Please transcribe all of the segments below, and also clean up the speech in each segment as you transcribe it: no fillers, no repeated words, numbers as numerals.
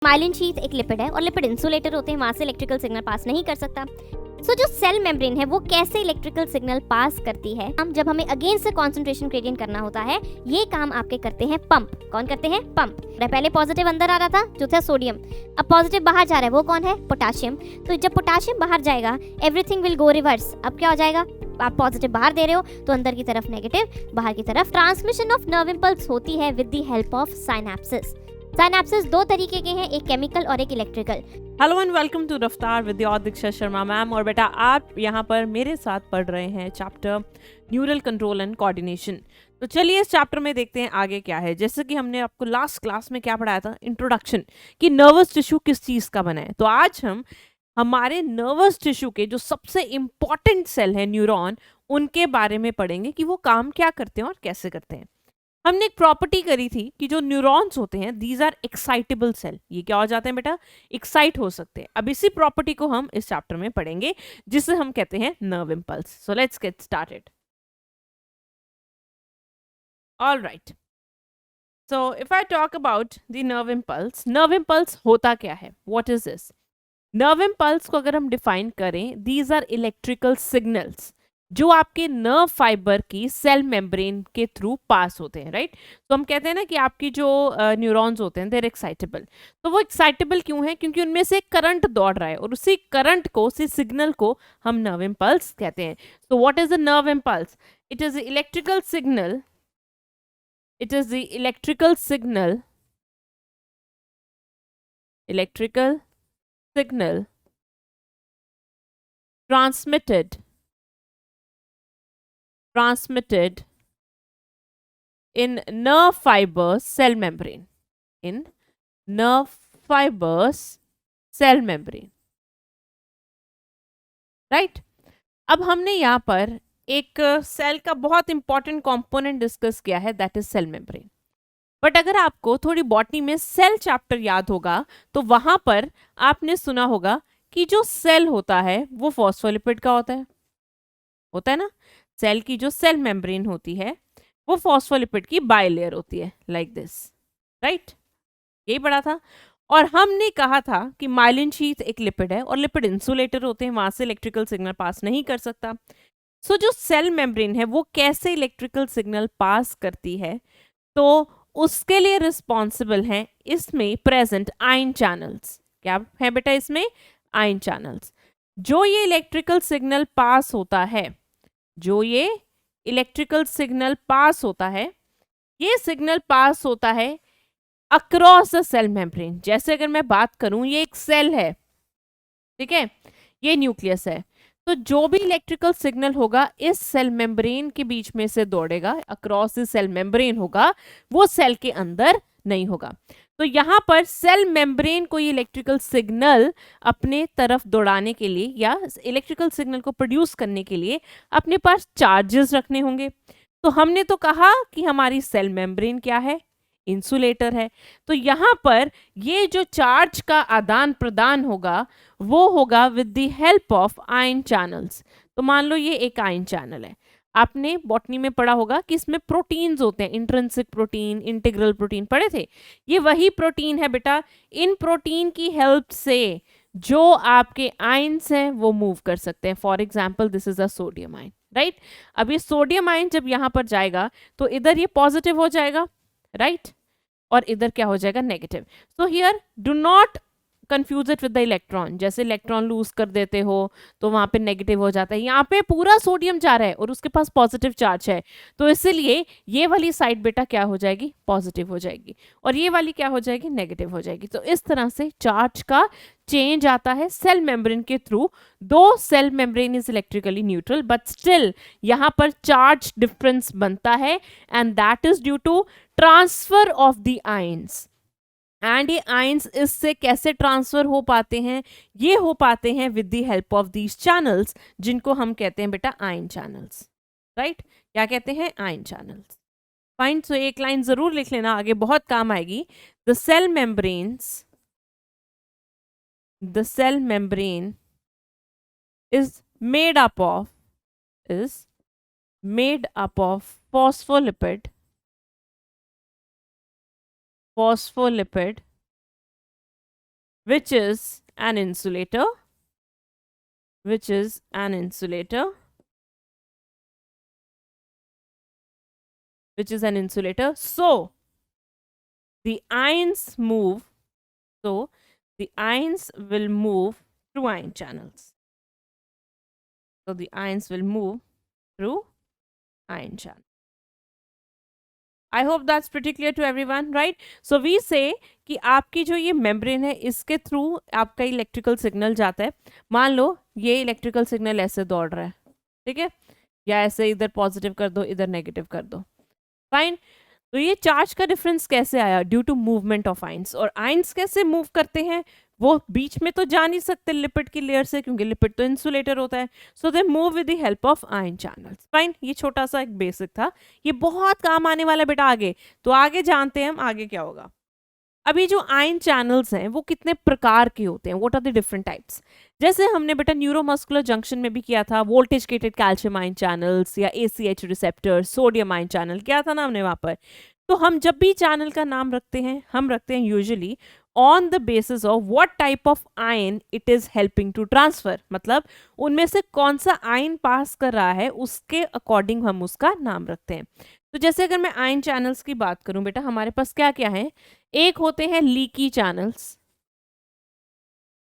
Myelin sheath एक lipid है और लिपिड इंसुलेटर होते हैं, वहां से इलेक्ट्रिकल सिग्नल पास नहीं कर सकता। जो सेल मेम्ब्रेन है वो कैसे इलेक्ट्रिकल सिग्नल पास करती है, हम जब हमें अगेंस्ट से कंसंट्रेशन ग्रेडियंट करना होता है, ये काम आपके करते हैं पंप। कौन करते हैं? पंप। पहले पॉजिटिव अंदर आ रहा था जो था सोडियम, अब पॉजिटिव बाहर जा रहा है, वो कौन है? पोटाशियम। तो जब पोटाशियम बाहर जाएगा एवरीथिंग विल गो रिवर्स। अब क्या हो जाएगा? आप पॉजिटिव बाहर दे रहे हो तो अंदर की तरफ नेगेटिव, बाहर की तरफ। ट्रांसमिशन ऑफ नर्व इंपल्स होती है with the help of synapses. Synapses दो तरीके के हैं, एक केमिकल और एक electrical. Hello and welcome to Raftaar with Diksha Sharma ma'am. और बेटा आप यहाँ पर मेरे साथ पढ़ रहे हैं chapter neural control and coordination. तो चलिए इस चैप्टर में देखते हैं आगे क्या है। जैसे कि हमने आपको लास्ट क्लास में क्या पढ़ाया था, इंट्रोडक्शन, कि नर्वस टिश्यू किस चीज़ का बना है। तो आज हम हमारे नर्वस टिश्यू के जो सबसे इम्पॉर्टेंट सेल है न्यूरॉन, उनके बारे में पढ़ेंगे कि वो काम क्या करते हैं और कैसे करते हैं। हमने एक प्रॉपर्टी करी थी कि जो न्यूरॉन्स होते हैं दीज आर एक्साइटेबल सेल। ये क्या हो जाते हैं बेटा? एक्साइट हो सकते हैं। अब इसी प्रॉपर्टी को हम इस चैप्टर में पढ़ेंगे जिसे हम कहते हैं nerve impulse. So let's get started. All right, so if I talk about the nerve impulse होता क्या है? What is this? Nerve impulse को अगर हम डिफाइन करें, दीज आर इलेक्ट्रिकल सिग्नल्स जो आपके नर्व फाइबर की सेल मेम्ब्रेन के थ्रू पास होते हैं, राइट? तो हम कहते हैं ना कि आपकी जो न्यूरॉन्स होते हैं देर एक्साइटेबल। तो वो एक्साइटेबल क्यों है? क्योंकि उनमें से करंट दौड़ रहा है और उसी करंट को, उसी सिग्नल को हम नर्व इंपल्स कहते हैं। तो what is the nerve impulse? It is electrical signal, it is the electrical signal, electrical signal transmitted in nerve fibers cell membrane, in nerve fibers cell membrane, right? अब हमने यहाँ पर एक सेल का बहुत इंपॉर्टेंट कंपोनेंट डिस्कस किया है, that is cell membrane. But अगर आपको थोड़ी बॉटनी में सेल चैप्टर याद होगा तो वहां पर आपने सुना होगा कि जो सेल होता है वो फॉस्फोलिपिड का होता है ना। सेल की जो सेल मेम्ब्रेन होती है वो फॉस्फोलिपिड की बाइलेयर होती है, लाइक दिस, राइट? यही पढ़ा था। और हमने कहा था कि माइलिन शीथ एक लिपिड है और लिपिड इंसुलेटर होते हैं, वहां से इलेक्ट्रिकल सिग्नल पास नहीं कर सकता। सो जो सेल मेम्ब्रेन है वो कैसे इलेक्ट्रिकल सिग्नल पास करती है, तो उसके लिए रिस्पॉन्सिबल हैं इसमें प्रेजेंट आयन चैनल्स। क्या है बेटा इसमें? Ion channels. जो ये इलेक्ट्रिकल सिग्नल पास होता है, जो ये इलेक्ट्रिकल सिग्नल पास होता है, ये सिग्नल पास होता है अक्रॉस द सेल मेम्ब्रेन। जैसे अगर मैं बात करूं, ये एक सेल है, ठीक है, ये न्यूक्लियस है, तो जो भी इलेक्ट्रिकल सिग्नल होगा इस सेल मेम्ब्रेन के बीच में से दौड़ेगा, अक्रॉस द सेल मेम्ब्रेन होगा, वो सेल के अंदर नहीं होगा। तो यहाँ पर सेल मेम्ब्रेन को ये इलेक्ट्रिकल सिग्नल अपने तरफ दौड़ाने के लिए या इलेक्ट्रिकल सिग्नल को प्रोड्यूस करने के लिए अपने पास चार्जेस रखने होंगे। तो हमने तो कहा कि हमारी सेल मेम्ब्रेन क्या है? इंसुलेटर है। तो यहाँ पर ये जो चार्ज का आदान प्रदान होगा वो होगा with the help of ion channels. तो मान लो ये एक आयन चैनल है, आपने बॉटनी में पढ़ा होगा कि इसमें प्रोटीन्स होते हैं, इंट्रिंसिक प्रोटीन, इंटीग्रल प्रोटीन पढ़े थे। ये वही प्रोटीन है बेटा। इन प्रोटीन की हेल्प से जो आपके आयन्स हैं वो मूव कर सकते हैं। For example this is a sodium ion, right? अब ये सोडियम आयन जब यहाँ पर जाएगा तो इधर ये पॉजिटिव हो जाएगा, राइट? और इधर क्या हो जाएगा? Negative. So here do not confuse it with the electron. जैसे इलेक्ट्रॉन लूज कर देते हो तो वहां पे नेगेटिव हो जाता है, यहाँ पे पूरा सोडियम जा रहा है और उसके पास पॉजिटिव चार्ज है, तो इसलिए ये वाली साइड बेटा क्या हो जाएगी? पॉजिटिव हो जाएगी, और ये वाली क्या हो जाएगी? नेगेटिव हो जाएगी। तो इस तरह से चार्ज का चेंज आता है सेल मेम्ब्रेन के थ्रू। Though cell membrane is electrically neutral but still यहाँ पर चार्ज डिफरेंस बनता है, and that is due to transfer of the ions. And ये आयंस इससे कैसे ट्रांसफर हो पाते हैं? ये हो पाते हैं with the help of these channels, जिनको हम कहते हैं बेटा आयन चैनल्स, राइट? क्या कहते हैं? Ion channels. फाइन। सो एक लाइन जरूर लिख लेना, आगे बहुत काम आएगी। The cell membrane is made up of phospholipid which is an insulator, which is an insulator, which is an insulator. So the ions move, so the ions will move through ion channels. So the ions will move through ion channel. I hope that's pretty clear to everyone, right? So we say कि आपकी जो ये membrane है इसके through आपका electrical signal जाता है. मान लो ये इलेक्ट्रिकल सिग्नल ऐसे दौड़ रहा है, ठीक है, या ऐसे इधर पॉजिटिव कर दो इधर नेगेटिव कर दो, फाइन. तो ये चार्ज का डिफरेंस कैसे आया? Due to movement of ions. और आइंस कैसे मूव करते हैं? वो बीच में तो जा नहीं सकते लिपिड की लेयर से, क्योंकि लिपिड तो इंसुलेटर होता है. So they move with the help of ion channels. Fine, ये छोटा सा एक बेसिक था, ये बहुत काम आने वाला बेटा आगे. तो आगे जानते हैं हम आगे क्या होगा. अभी जो आयन चैनल्स हैं वो कितने प्रकार के होते हैं, what are the different types. जैसे हमने बेटा न्यूरोमस्कुलर जंक्शन में भी किया था, voltage gated calcium ion channels या ACH receptor, sodium ion channel, क्या था ना हमने वहां पर. तो हम जब भी चैनल का नाम रखते हैं, हम रखते हैं usually on the basis of what type of ion it is helping to transfer. मतलब उनमें से कौन सा आयन पास कर रहा है उसके अकॉर्डिंग हम उसका नाम रखते हैं. तो जैसे अगर मैं आयन चैनल्स की बात करूं बेटा, हमारे पास क्या क्या है. एक होते हैं लीकी चैनल्स,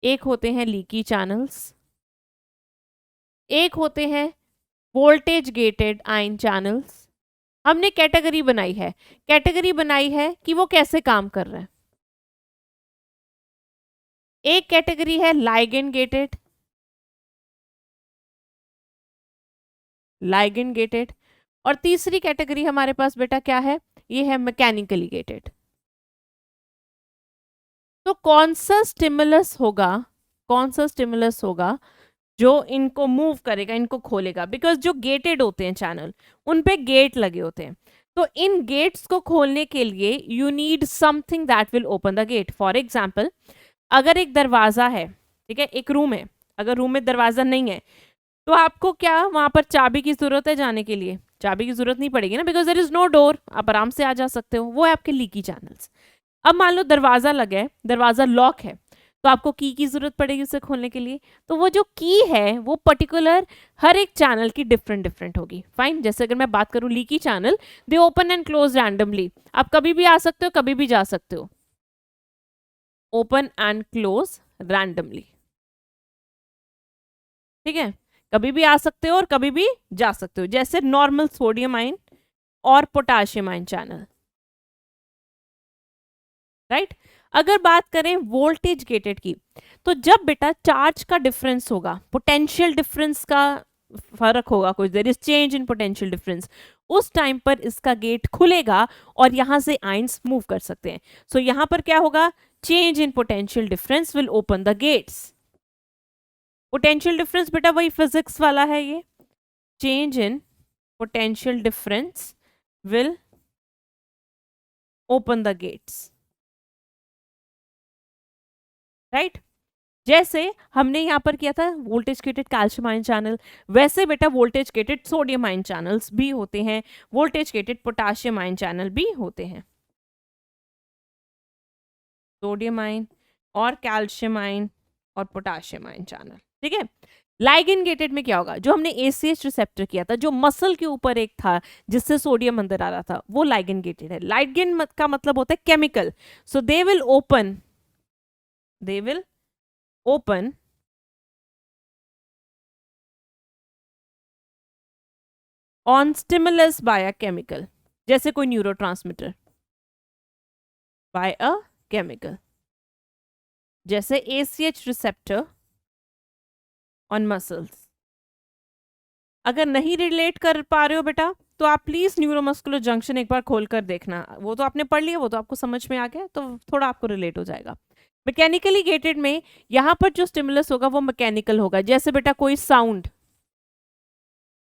एक होते हैं लीकी चैनल्स, एक होते हैं वोल्टेज गेटेड आयन चैनल्स. हमने कैटेगरी बनाई है, कैटेगरी बनाई है कि वो कैसे काम कर रहे हैं. एक कैटेगरी है लाइगेंड गेटेड, लाइगेंड गेटेड. और तीसरी कैटेगरी हमारे पास बेटा क्या है, ये है मैकेनिकली गेटेड. तो कौन सा स्टिमुलस होगा, कौन सा स्टिमुलस होगा जो इनको मूव करेगा, इनको खोलेगा. बिकॉज जो गेटेड होते हैं चैनल उन पे गेट लगे होते हैं. तो इन गेट्स को खोलने के लिए you need something that will open the gate. For example, अगर एक दरवाजा है, ठीक है, एक रूम है, अगर रूम में दरवाजा नहीं है तो आपको क्या वहां पर चाबी की जरूरत है जाने के लिए? चाबी की जरूरत नहीं पड़ेगी ना, because there is no door, आप आराम से आ जा सकते हो. वो है आपके लीकी चैनल्स. अब मान लो दरवाजा लगा है, दरवाजा लॉक है, तो आपको की जरूरत पड़ेगी उसे खोलने के लिए. तो वो जो की है वो पर्टिकुलर हर एक चैनल की डिफरेंट डिफरेंट होगी. फाइन. जैसे अगर मैं बात करूं leaky channel, they open and close randomly. आप कभी भी आ सकते हो, कभी भी जा सकते हो. ओपन एंड क्लोज रैंडमली, ठीक है, कभी भी आ सकते हो और कभी भी जा सकते हो. जैसे नॉर्मल सोडियम आयन और पोटाशियम आयन चैनल, राइट. अगर बात करें वोल्टेज गेटेड की, तो जब बेटा चार्ज का डिफरेंस होगा, पोटेंशियल डिफरेंस का फर्क होगा, कुछ there is change in potential difference, उस टाइम पर इसका गेट खुलेगा और यहां से आयंस मूव कर सकते हैं. सो यहां पर क्या होगा, change in potential difference will open the gates. Potential difference बेटा वही फिजिक्स वाला है, ये change in potential difference will open the gates, right. जैसे हमने यहां पर किया था voltage gated calcium ion channel, वैसे बेटा voltage gated sodium ion channels भी होते हैं, voltage gated potassium ion channel भी होते हैं. सोडियम आयन और कैल्शियम आयन और पोटाशियम आयन चैनल, ठीक है. लाइगेंड गेटेड में क्या होगा, जो हमने ACH रिसेप्टर किया था, जो मसल के ऊपर एक था जिससे सोडियम अंदर आ रहा था, वो लाइगेंड गेटेड है. लाइगेंड का मतलब होता है chemical. So they will open, they will open on stimulus by a chemical. जैसे कोई न्यूरोट्रांसमीटर by a chemical, जैसे ACH receptor on muscles. अगर नहीं रिलेट कर पा रहे हो बेटा तो आप प्लीज न्यूरोमस्कुलर जंक्शन एक बार खोल कर देखना. वो तो आपने पढ़ लिया, वो तो आपको समझ में आ गया, तो थोड़ा आपको रिलेट हो जाएगा. मैकेनिकली गेटेड में यहां पर जो स्टिमुलस होगा वो मैकेनिकल होगा. जैसे बेटा कोई साउंड,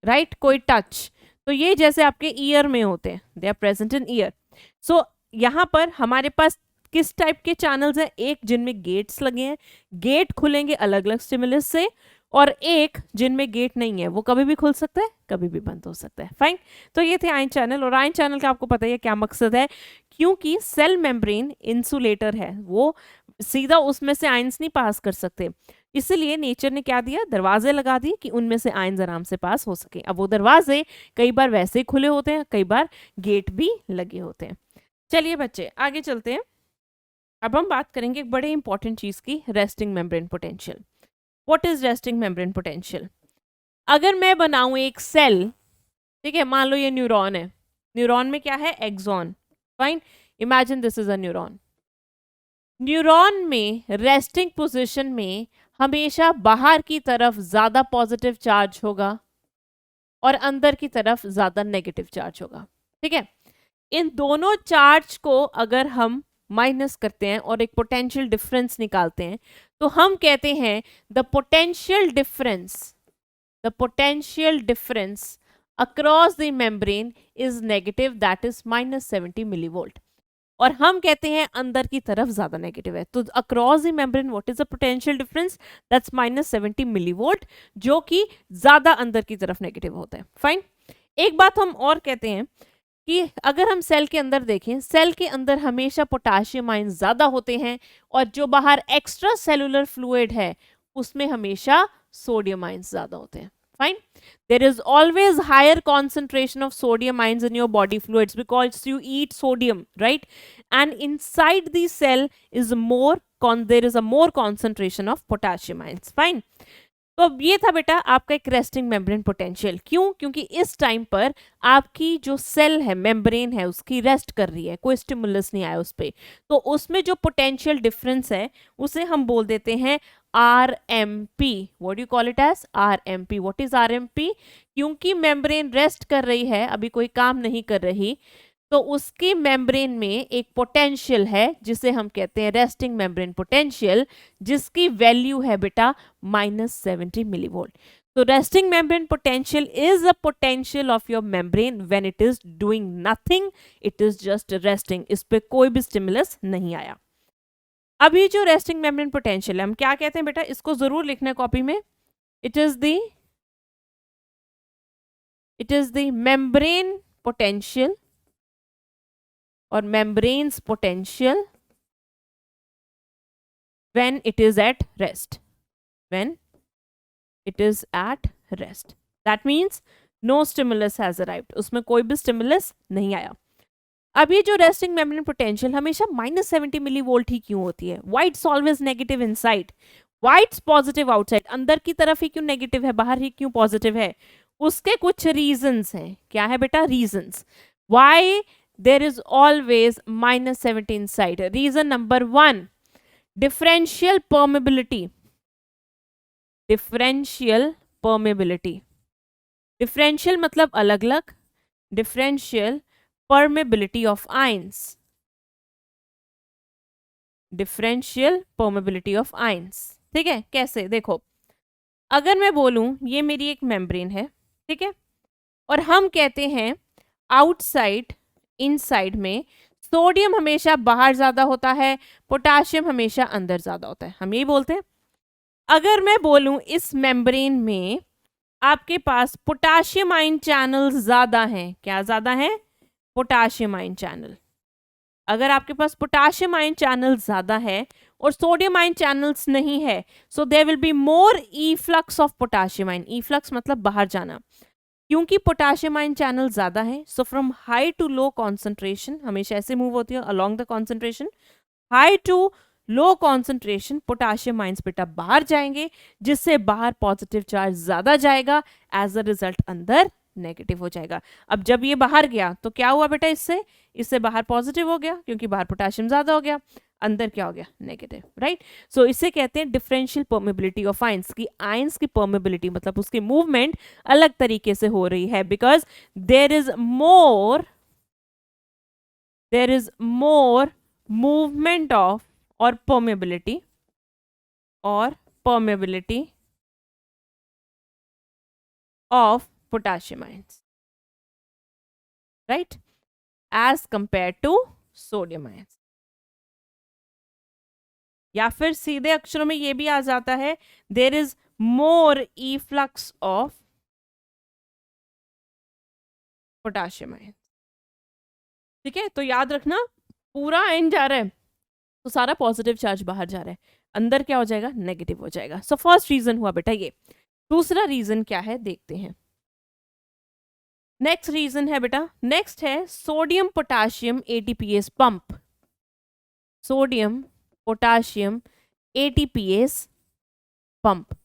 राइट, कोई टच, तो ये जैसे आपके ईयर में होते हैं, they are present in ear. So यहां पर हमारे पास किस टाइप के चैनल्स हैं, एक जिनमें गेट्स लगे हैं, गेट खुलेंगे अलग अलग स्टिमुलस से, और एक जिनमें गेट नहीं है, वो कभी भी खुल सकता है, कभी भी बंद हो सकता है. फाइन. तो ये थे आयन चैनल. और आयन चैनल का आपको पता ही है क्या मकसद है, क्योंकि सेल मेम्ब्रेन इंसुलेटर है, वो सीधा उसमें से आयंस नहीं पास कर सकते, इसलिए नेचर ने क्या दिया, दरवाजे लगा दिए कि उनमें से आयंस आराम से पास हो सके। अब वो दरवाजे कई बार वैसे ही खुले होते हैं, कई बार गेट भी लगे होते हैं। चलिए बच्चे आगे चलते हैं। अब हम बात करेंगे एक बड़े इंपॉर्टेंट चीज की, resting membrane potential. What is resting membrane potential? अगर मैं बनाऊं एक सेल, ठीक है, मान लो ये न्यूरॉन है, न्यूरॉन में क्या है, axon, fine, imagine this is a neuron. Neuron में रेस्टिंग पोजीशन में हमेशा बाहर की तरफ ज्यादा पॉजिटिव चार्ज होगा और अंदर की तरफ ज्यादा नेगेटिव चार्ज होगा, ठीक है। इन दोनों चार्ज को अगर हम माइनस करते हैं और एक पोटेंशियल डिफरेंस निकालते हैं, तो हम कहते हैं the potential difference across the membrane is negative, that is -70 millivolt. और हम कहते हैं अंदर की तरफ ज्यादा नेगेटिव है, तो across the membrane what is the potential difference, that's -70 millivolt, जो कि ज्यादा अंदर की तरफ नेगेटिव होता है, फाइन। एक बात हम और कहते हैं कि अगर हम सेल के अंदर देखें, सेल के अंदर हमेशा पोटाशियम आयन ज्यादा होते हैं और जो बाहर एक्स्ट्रा सेलुलर फ्लूइड है उसमें हमेशा सोडियम आयन्स ज्यादा होते हैं, fine. There is always higher concentration of sodium ions in your body fluids because you eat sodium, right? And inside the cell is there is a more concentration of potassium ions, fine. तो अब ये था बेटा आपका एक resting membrane potential. क्यों? क्योंकि इस टाइम पर आपकी जो सेल है, मेम्ब्रेन है, उसकी रेस्ट कर रही है, कोई स्टिमुलस नहीं आया उस पर, तो उसमें जो पोटेंशियल डिफरेंस है उसे हम बोल देते हैं RMP. What do you call it as? RMP. What is RMP? क्योंकि मेम्ब्रेन रेस्ट कर रही है, अभी कोई काम नहीं कर रही, तो उसकी मेम्ब्रेन में एक पोटेंशियल है जिसे हम कहते हैं रेस्टिंग मेम्ब्रेन पोटेंशियल, जिसकी वैल्यू है बेटा -70 मिलीवोल्ट। तो resting membrane potential is a potential of your membrane when it is doing nothing, it is just resting, इस पे कोई भी स्टिमुलस नहीं आया। अब ये जो रेस्टिंग मेम्ब्रेन पोटेंशियल है, हम क्या कहते हैं बेटा, इसको जरूर लिखना है कॉपी में। It is the membrane potential और membrane's potential when it is at rest. When it is at rest. That means no stimulus has arrived. उसमें कोई भी stimulus नहीं आया। अब ये जो रेस्टिंग मेम्ब्रेन पोटेंशियल हमेशा -70 मिलीवोल्ट ही क्यों होती है? Why it's always negative inside? Why it's positive outside? अंदर की तरफ ही क्यों नेगेटिव है, बाहर ही क्यों पॉजिटिव है? उसके कुछ रीजंस हैं। क्या है बेटा? Reasons why there is always -70 inside. Reason number 1, differential permeability. Differential मतलब अलग अलग, differential permeability of ions. ठीक है, कैसे? देखो, अगर मैं बोलूं ये मेरी एक मेम्ब्रेन है, ठीक है, और हम कहते हैं आउटसाइड, इनसाइड में सोडियम हमेशा बाहर ज्यादा होता है, पोटाशियम हमेशा अंदर ज्यादा होता है, हम यही बोलते हैं। अगर मैं बोलूं इस मेम्ब्रेन में आपके पास पोटाशियम आयन चैनल ज्यादा हैं, क्या ज्यादा हैं? Potassium ion channel. अगर आपके पास पोटाशियम आयन चैनल ज्यादा है और सोडियम आयन चैनल्स नहीं है, so there will be more efflux of potassium ion. Efflux मतलब बाहर जाना। क्योंकि पोटाशियम आयन चैनल ज्यादा है, so from high to low concentration, हमेशा ऐसे मूव होती है along the concentration, high to low concentration potassium ions बेटा बाहर जाएंगे, जिससे बाहर पॉजिटिव चार्ज ज्यादा जाएगा, एज अ रिजल्ट अंदर नेगेटिव हो जाएगा। अब जब ये बाहर गया तो क्या हुआ बेटा, इससे बाहर पॉजिटिव हो गया, क्योंकि बाहर पोटाशियम ज्यादा हो गया, अंदर क्या हो गया? Negative, right. सो इसे कहते हैं डिफरेंशियल परमेबिलिटी ऑफ आयंस, की आयंस की परमेबिलिटी मतलब उसकी मूवमेंट अलग तरीके से हो रही है, because there is more movement of और permeability of potassium ions, right, as compared to sodium ions. या फिर सीधे अक्षरों में ये भी आ जाता है, there is more efflux of potassium ion. ठीक है, तो याद रखना पूरा आयन जा रहा है तो सारा पॉजिटिव चार्ज बाहर जा रहा है, अंदर क्या हो जाएगा, नेगेटिव हो जाएगा। सो फर्स्ट रीजन हुआ बेटा ये। दूसरा रीजन क्या है देखते हैं। नेक्स्ट रीजन है बेटा, नेक्स्ट है sodium potassium ATPase pump. Sodium potassium ATPase pump.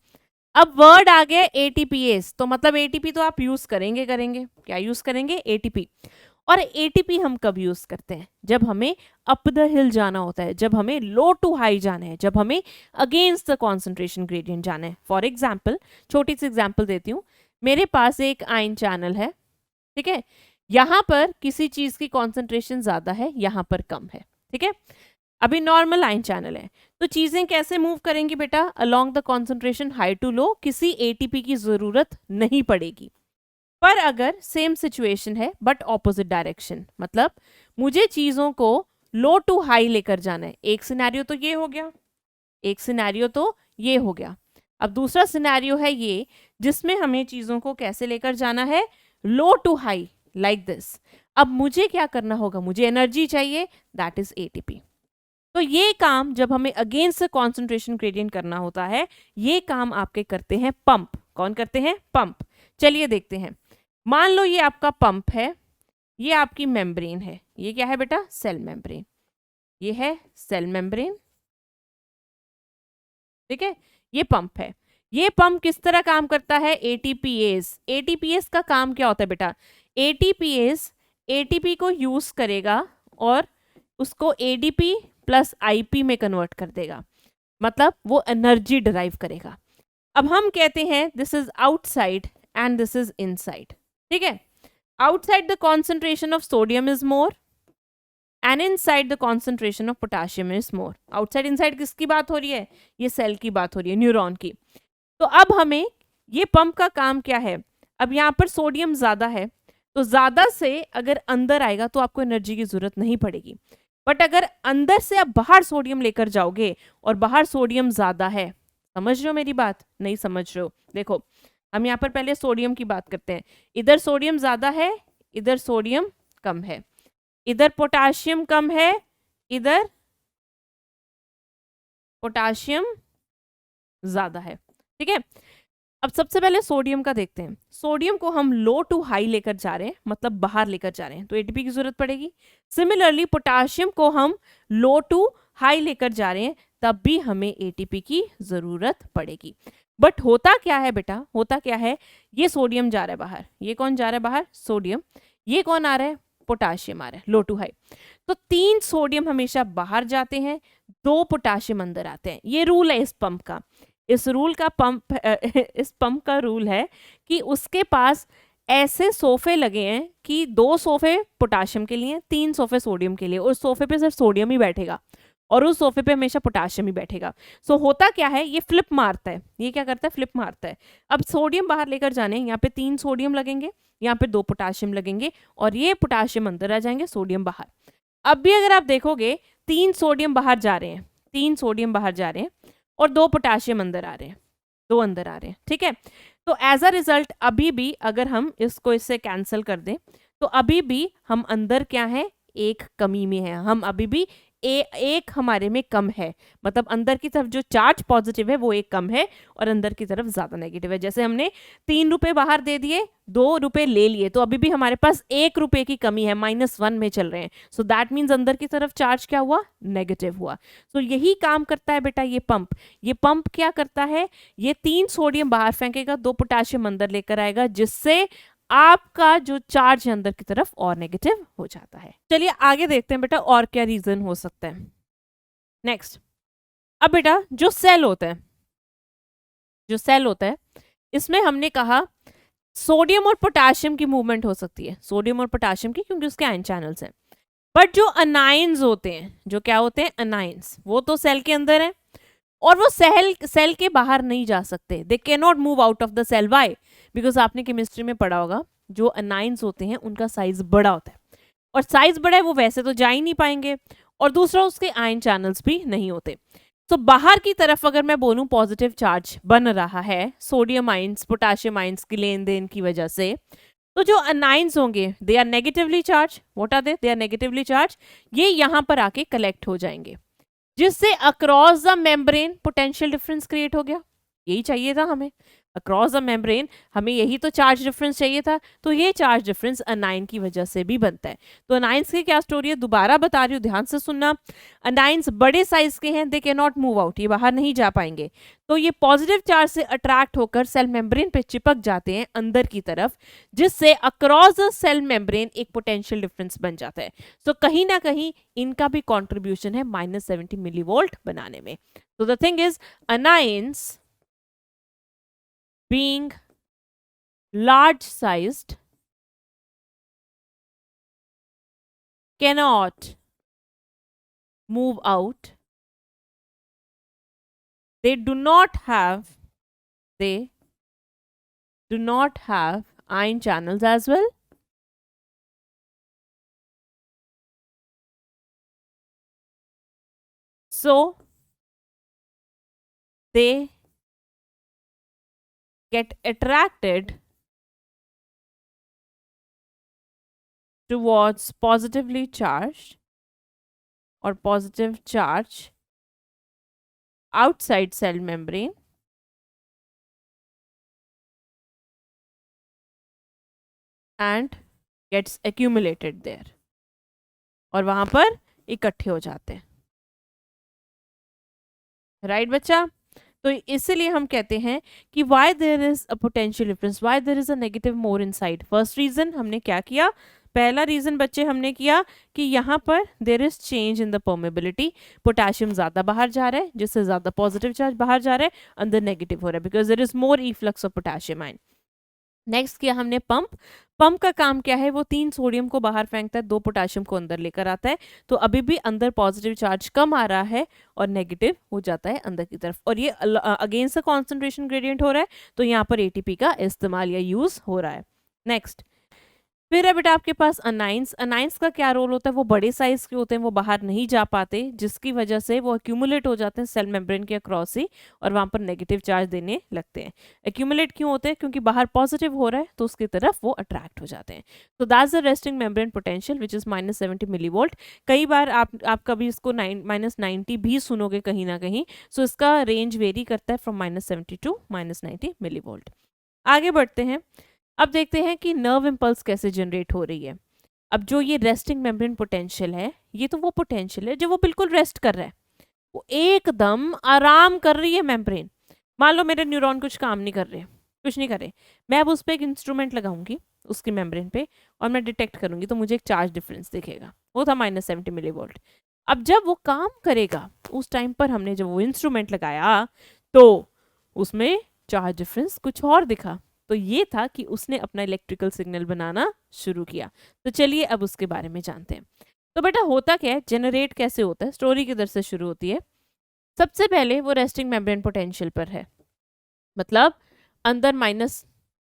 अब वर्ड आ गया एटीपीएस, तो मतलब एटीपी तो आप यूज करेंगे, क्या यूज करेंगे, एटीपी। और एटीपी हम कब यूज करते हैं, जब हमें अप द हिल जाना होता है, जब हमें लो टू हाई जाना है, जब हमें अगेंस्ट द कॉन्सेंट्रेशन ग्रेडियंट जाना है। फॉर एग्जाम्पल, छोटी सी एग्जाम्पल देती हूँ। मेरे पास एक आयन चैनल है, ठीक है, यहाँ पर किसी चीज की कॉन्सेंट्रेशन ज्यादा है, यहाँ पर कम है, ठीक है, अभी नॉर्मल आयन चैनल है। तो चीजें कैसे मूव करेंगी बेटा, along the concentration high to low, किसी एटीपी की जरूरत नहीं पड़ेगी। पर अगर सेम सिचुएशन है बट ऑपोजिट डायरेक्शन, मतलब मुझे चीजों को लो टू हाई लेकर जाना है, एक सिनेरियो तो ये हो गया, एक सिनेरियो तो ये हो गया। अब दूसरा सिनेरियो है ये, जिसमें हमें चीजों को कैसे लेकर जाना है, लो टू हाई, लाइक दिस। अब मुझे क्या करना होगा, मुझे एनर्जी चाहिए, दैट इज एटीपी। तो ये काम जब हमें अगेंस्ट कॉन्सेंट्रेशन ग्रेडियंट करना होता है, ये काम आपके करते हैं पंप। कौन करते हैं, पंप। चलिए देखते हैं। मान लो ये आपका पंप है, ये आपकी मेम्ब्रेन है, ये क्या है बेटा, सेल मेम्ब्रेन, ये है सेल मेम्ब्रेन, ठीक है, ये पंप है। ये पंप किस तरह काम करता है, एटीपीएस। एटीपीएस का काम क्या होता है बेटा, एटीपीएस एटीपी को यूज करेगा और उसको एडीपी प्लस आईपी में कन्वर्ट कर देगा, मतलब वो एनर्जी डिराइव करेगा। अब हम कहते हैं this is outside and this is inside, ठीक है। Outside the concentration of sodium is more and inside the concentration of potassium is more. Outside inside किसकी बात हो रही है, ये सेल की बात हो रही है, न्यूरॉन की। तो अब हमें ये पंप का काम क्या है, अब यहाँ पर सोडियम ज्यादा है, तो ज्यादा से अगर अंदर आएगा तो आपको एनर्जी की जरूरत नहीं पड़ेगी। बट अगर अंदर से आप बाहर सोडियम लेकर जाओगे और बाहर सोडियम ज्यादा है, समझ रहे हो मेरी बात, नहीं समझ रहे हो, देखो हम यहाँ पर पहले सोडियम की बात करते हैं। इधर सोडियम ज्यादा है, इधर सोडियम कम है, इधर पोटाशियम कम है, इधर पोटाशियम ज्यादा है, ठीक है। अब सबसे पहले सोडियम का देखते हैं। सोडियम को हम लो टू हाई लेकर जा रहे हैं, मतलब बाहर लेकर जा रहे हैं, तो एटीपी की जरूरत पड़ेगी। सिमिलरली पोटाशियम को हम लो टू हाई लेकर जा रहे हैं, तब भी हमें एटीपी की जरूरत पड़ेगी। बट होता क्या है बेटा, होता क्या है, ये सोडियम जा रहा है बाहर, ये कौन जा रहा है बाहर, सोडियम, ये कौन आ रहा है, पोटाशियम आ रहा है, लो टू हाई। तो 3 सोडियम हमेशा बाहर जाते हैं, 2 पोटाशियम अंदर आते हैं। ये रूल है इस पंप का। इस पंप का रूल है कि उसके पास ऐसे सोफे लगे हैं कि 2 सोफे पोटाशियम के लिए, 3 सोफे सोडियम के लिए, और सोफे पे सिर्फ सोडियम ही बैठेगा और उस सोफे पे हमेशा पोटाशियम ही बैठेगा। सो होता क्या है, ये फ्लिप मारता है, ये क्या करता है, फ्लिप मारता है। अब सोडियम बाहर लेकर जाने, यहाँ पे 3 सोडियम लगेंगे, यहाँ पे 2 पोटाशियम लगेंगे, और ये पोटाशियम अंदर आ जाएंगे, सोडियम बाहर। अब भी अगर आप देखोगे 3 सोडियम बाहर जा रहे हैं, 3 सोडियम बाहर जा रहे हैं और 2 पोटाशियम अंदर आ रहे हैं, 2 अंदर आ रहे हैं, ठीक है। तो एज अ रिजल्ट अभी भी अगर हम इसको इससे कैंसिल कर दें, तो अभी भी हम अंदर क्या है, एक कमी में है, हम अभी भी एक हमारे में कम है, मतलब अंदर की तरफ जो चार्ज पॉजिटिव है वो एक कम है और अंदर की तरफ ज्यादा नेगेटिव है। जैसे हमने 3 रुपए बाहर दे दिए, 2 रुपए ले लिए, तो अभी भी हमारे पास 1 रुपए की कमी है, -1 में चल रहे हैं। सो दैट मीन्स अंदर की तरफ चार्ज क्या हुआ, नेगेटिव हुआ। सो यही काम करता है बेटा ये पंप। ये पंप क्या करता है, ये 3 सोडियम बाहर फेंकेगा, 2 पोटाशियम अंदर लेकर आएगा, जिससे आपका जो चार्ज है अंदर की तरफ और नेगेटिव हो जाता है। चलिए आगे देखते हैं बेटा और क्या रीजन हो सकता है। नेक्स्ट, अब बेटा जो सेल होता है, जो सेल होता है, इसमें हमने कहा सोडियम और पोटाशियम की मूवमेंट हो सकती है, सोडियम और पोटाशियम की, क्योंकि उसके आयन चैनल्स हैं। बट जो अनाइंस होते हैं, जो क्या होते हैं, अनाइंस, वो तो सेल के अंदर है और वो सेल के बाहर नहीं जा सकते। They can not move out of the cell. Why? Because आपने केमिस्ट्री में पढ़ा होगा जो अनाइंस होते हैं उनका साइज बड़ा होता है, और साइज बड़ा है वो वैसे तो जा ही नहीं पाएंगे, और दूसरा उसके आयन चैनल्स भी नहीं होते। तो बाहर की तरफ अगर मैं बोलूं पॉजिटिव चार्ज बन रहा है सोडियम आयंस पोटाशियम आयंस की लेन देन की वजह से, तो जो अनाइंस होंगे they are negatively charge, what are they are negatively charge, ये यहाँ पर आके कलेक्ट हो जाएंगे, जिससे across the membrane potential difference create हो गया। यही चाहिए था हमें, अक्रॉस द मेम्ब्रेन हमें यही तो चार्ज डिफरेंस चाहिए था। तो ये चार्ज डिफरेंस अनाइन की वजह से भी बनता है। तो अनाइंस की क्या स्टोरी है, दोबारा बता रही हूँ, ध्यान से सुनना। अनाइंस बड़े साइज के हैं, दे कैन नॉट मूव आउट, ये बाहर नहीं जा पाएंगे। तो ये पॉजिटिव चार्ज से अट्रैक्ट होकर सेल मेम्ब्रेन पे चिपक जाते हैं अंदर की तरफ, जिससे अक्रॉस द सेल मेम्ब्रेन एक पोटेंशियल डिफरेंस बन जाता है। तो कहीं ना कहीं इनका भी कॉन्ट्रीब्यूशन है -70 मिलीवोल्ट बनाने में। तो the thing is, anions being large sized cannot move out. They do not have ion channels as well. So they get attracted towards positively charged or positive charge outside cell membrane and gets accumulated there, और वहां पर इकट्ठे हो जाते हैं। Right बच्चा? तो इसलिए हम कहते हैं कि why there is a potential difference, why there is a negative more inside. First reason हमने क्या किया, पहला रीजन बच्चे हमने किया कि यहाँ पर there is change in the permeability, potassium ज्यादा बाहर जा रहा है, जिससे ज्यादा पॉजिटिव चार्ज बाहर जा रहा है, अंदर नेगेटिव हो रहा है, because there is more efflux of potassium ion. Next किया हमने पंप। पंप का काम क्या है, वो 3 सोडियम को बाहर फेंकता है, 2 पोटेशियम को अंदर लेकर आता है। तो अभी भी अंदर पॉजिटिव चार्ज कम आ रहा है और नेगेटिव हो जाता है अंदर की तरफ, और ये अगेंस्ट द कॉन्सेंट्रेशन ग्रेडियंट हो रहा है, तो यहाँ पर एटीपी का इस्तेमाल या यूज हो रहा है। नेक्स्ट फिर है बेटा आपके पास अनाइंस। अनाइंस का क्या रोल होता है, वो बड़े साइज के होते हैं, वो बाहर नहीं जा पाते, जिसकी वजह से वो एक्यूमुलेट हो जाते हैं सेल मेम्ब्रेन के अक्रॉस ही, और वहां पर नेगेटिव चार्ज देने लगते हैं। एक्यूमुलेट क्यों होते हैं, क्योंकि बाहर पॉजिटिव हो रहा है तो उसकी तरफ वो अट्रैक्ट हो जाते हैं। तो that's the resting membrane potential which is -70 millivolt. कई बार आप कभी इसको -90 भी सुनोगे कहीं ना कहीं। सो इसका रेंज वेरी करता है फ्रॉम -70 टू -90 मिलीवोल्ट। आगे बढ़ते हैं, अब देखते हैं कि नर्व इम्पल्स कैसे जनरेट हो रही है। अब जो ये रेस्टिंग मेम्ब्रेन पोटेंशियल है, ये तो वो पोटेंशियल है जो वो बिल्कुल रेस्ट कर रहा है, वो एकदम आराम कर रही है मेम्ब्रेन। मान लो मेरे न्यूरॉन कुछ काम नहीं कर रहे, कुछ नहीं कर रहे, मैं अब उस पर एक इंस्ट्रूमेंट लगाऊंगी उसकी मेम्ब्रेन पे, और मैं डिटेक्ट करूंगी, तो मुझे एक चार्ज डिफरेंस दिखेगा, वो था -70 मिलीवोल्ट। अब जब वो काम करेगा, उस टाइम पर हमने जब वो इंस्ट्रूमेंट लगाया तो उसमें चार्ज डिफरेंस कुछ और दिखा। तो ये था कि उसने अपना इलेक्ट्रिकल सिग्नल बनाना शुरू किया। तो चलिए अब उसके बारे में जानते हैं। तो बेटा होता क्या है, जनरेट कैसे होता है, स्टोरी किधर से शुरू होती है। सबसे पहले वो रेस्टिंग मेम्ब्रेन पोटेंशियल पर है, मतलब अंदर माइनस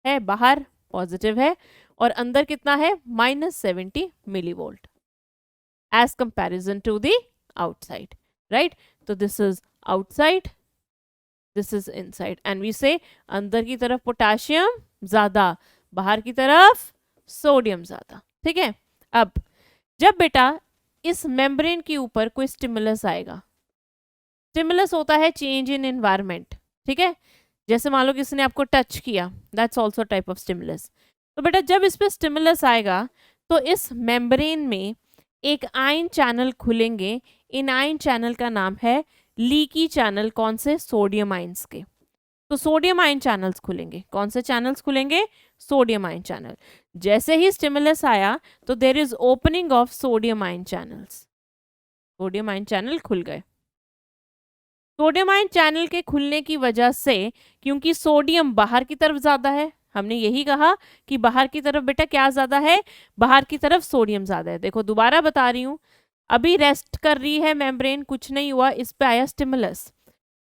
है, बाहर पॉजिटिव है, और अंदर कितना है, -70 millivolt as comparison to the outside, right. तो this is outside, this is inside, and we say अंदर की तरफ पोटेशियम ज्यादा, बाहर की तरफ सोडियम ज्यादा, ठीक है। अब जब बेटा इस मेम्ब्रेन के ऊपर कोई स्टिमुलस आएगा, स्टिमुलस होता है चेंज इन एनवायरनमेंट, ठीक है। जैसे मान लो किसी ने आपको टच किया, that's also type of stimulus. तो बेटा जब इस पे स्टिमुलस आएगा तो इस मेम्ब्रेन में एक आयन चैनल खुलेंगे। इन आयन चैनल का नाम है लीकी चैनल। कौन से, सोडियम आयंस के। तो सोडियम आयन चैनल्स खुलेंगे। कौन से चैनल्स खुलेंगे, सोडियम आयन चैनल। जैसे ही स्टिमुलस आया तो there is opening of sodium ion channels, sodium ion channel खुल गए। सोडियम आयन चैनल के खुलने की वजह से, क्योंकि सोडियम बाहर की तरफ ज्यादा है, हमने यही कहा कि बाहर की तरफ बेटा क्या ज्यादा है, बाहर की तरफ सोडियम ज्यादा है। देखो दोबारा बता रही हूँ, अभी रेस्ट कर रही है मेम्ब्रेन, कुछ नहीं हुआ, इस पे आया स्टिमुलस।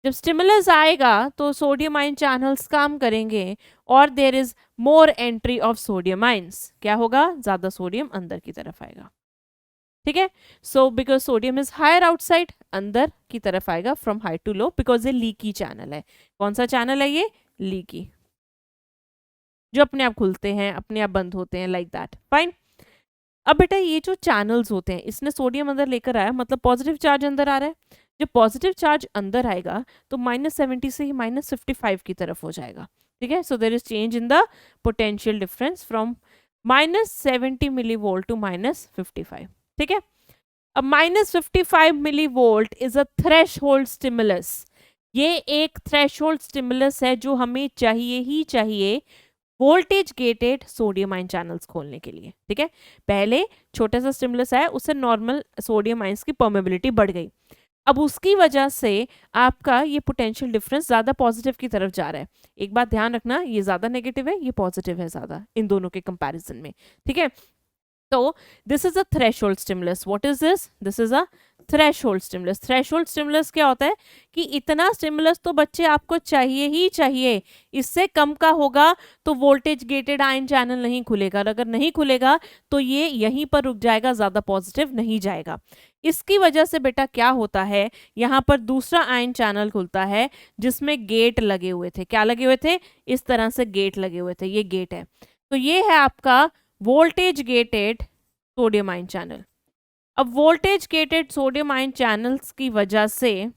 जब स्टिमुलस आएगा तो सोडियम आयन चैनल्स काम करेंगे और there is more entry of sodium ions. क्या होगा, ज्यादा सोडियम अंदर की तरफ आएगा, ठीक है। So because sodium is higher outside, अंदर की तरफ आएगा from high to low, because ये लीकी चैनल है। कौन सा चैनल है ये, लीकी। जो अपने आप खुलते हैं, अपने आप बंद होते हैं, लाइक दैट। फाइन। अब बेटा ये जो चैनल्स होते हैं, इसने सोडियम अंदर लेकर आया, मतलब पॉजिटिव चार्ज अंदर आ रहा है। जब पॉजिटिव चार्ज अंदर आएगा तो -70 से ही -55 की तरफ हो जाएगा। ठीक है, so there is change in the potential difference from -70 millivolt to -55। ठीक है, अब -55 millivolt is a threshold stimulus. ये एक थ्रेशहोल्ड स्टिमुलस है जो हमें चाहिए ही चाहिए voltage gated sodium ion channels खोलने के लिए। ठीक है, पहले छोटा सा स्टिमुलस आया, उससे नॉर्मल सोडियम आयंस की परमेबिलिटी बढ़ गई। अब उसकी वजह से आपका ये पोटेंशियल डिफरेंस ज्यादा पॉजिटिव की तरफ जा रहा है। एक बात ध्यान रखना, ये ज्यादा नेगेटिव है, ये पॉजिटिव है ज्यादा इन दोनों के कंपैरिजन में। ठीक है, तो this is a threshold stimulus. What is this? This is a threshold stimulus. Threshold stimulus क्या होता है कि इतना स्टिमुलस तो बच्चे आपको चाहिए ही चाहिए, इससे कम का होगा तो वोल्टेज गेटेड आयन चैनल नहीं खुलेगा, और अगर नहीं खुलेगा तो ये यहीं पर रुक जाएगा, ज्यादा पॉजिटिव नहीं जाएगा। इसकी वजह से बेटा क्या होता है, यहाँ पर दूसरा आयन चैनल खुलता है जिसमें गेट लगे हुए थे। क्या लगे हुए थे? इस तरह से गेट लगे हुए थे, ये गेट है। तो ये है आपका voltage gated sodium ion channel. अब voltage gated sodium ion channels की वजह से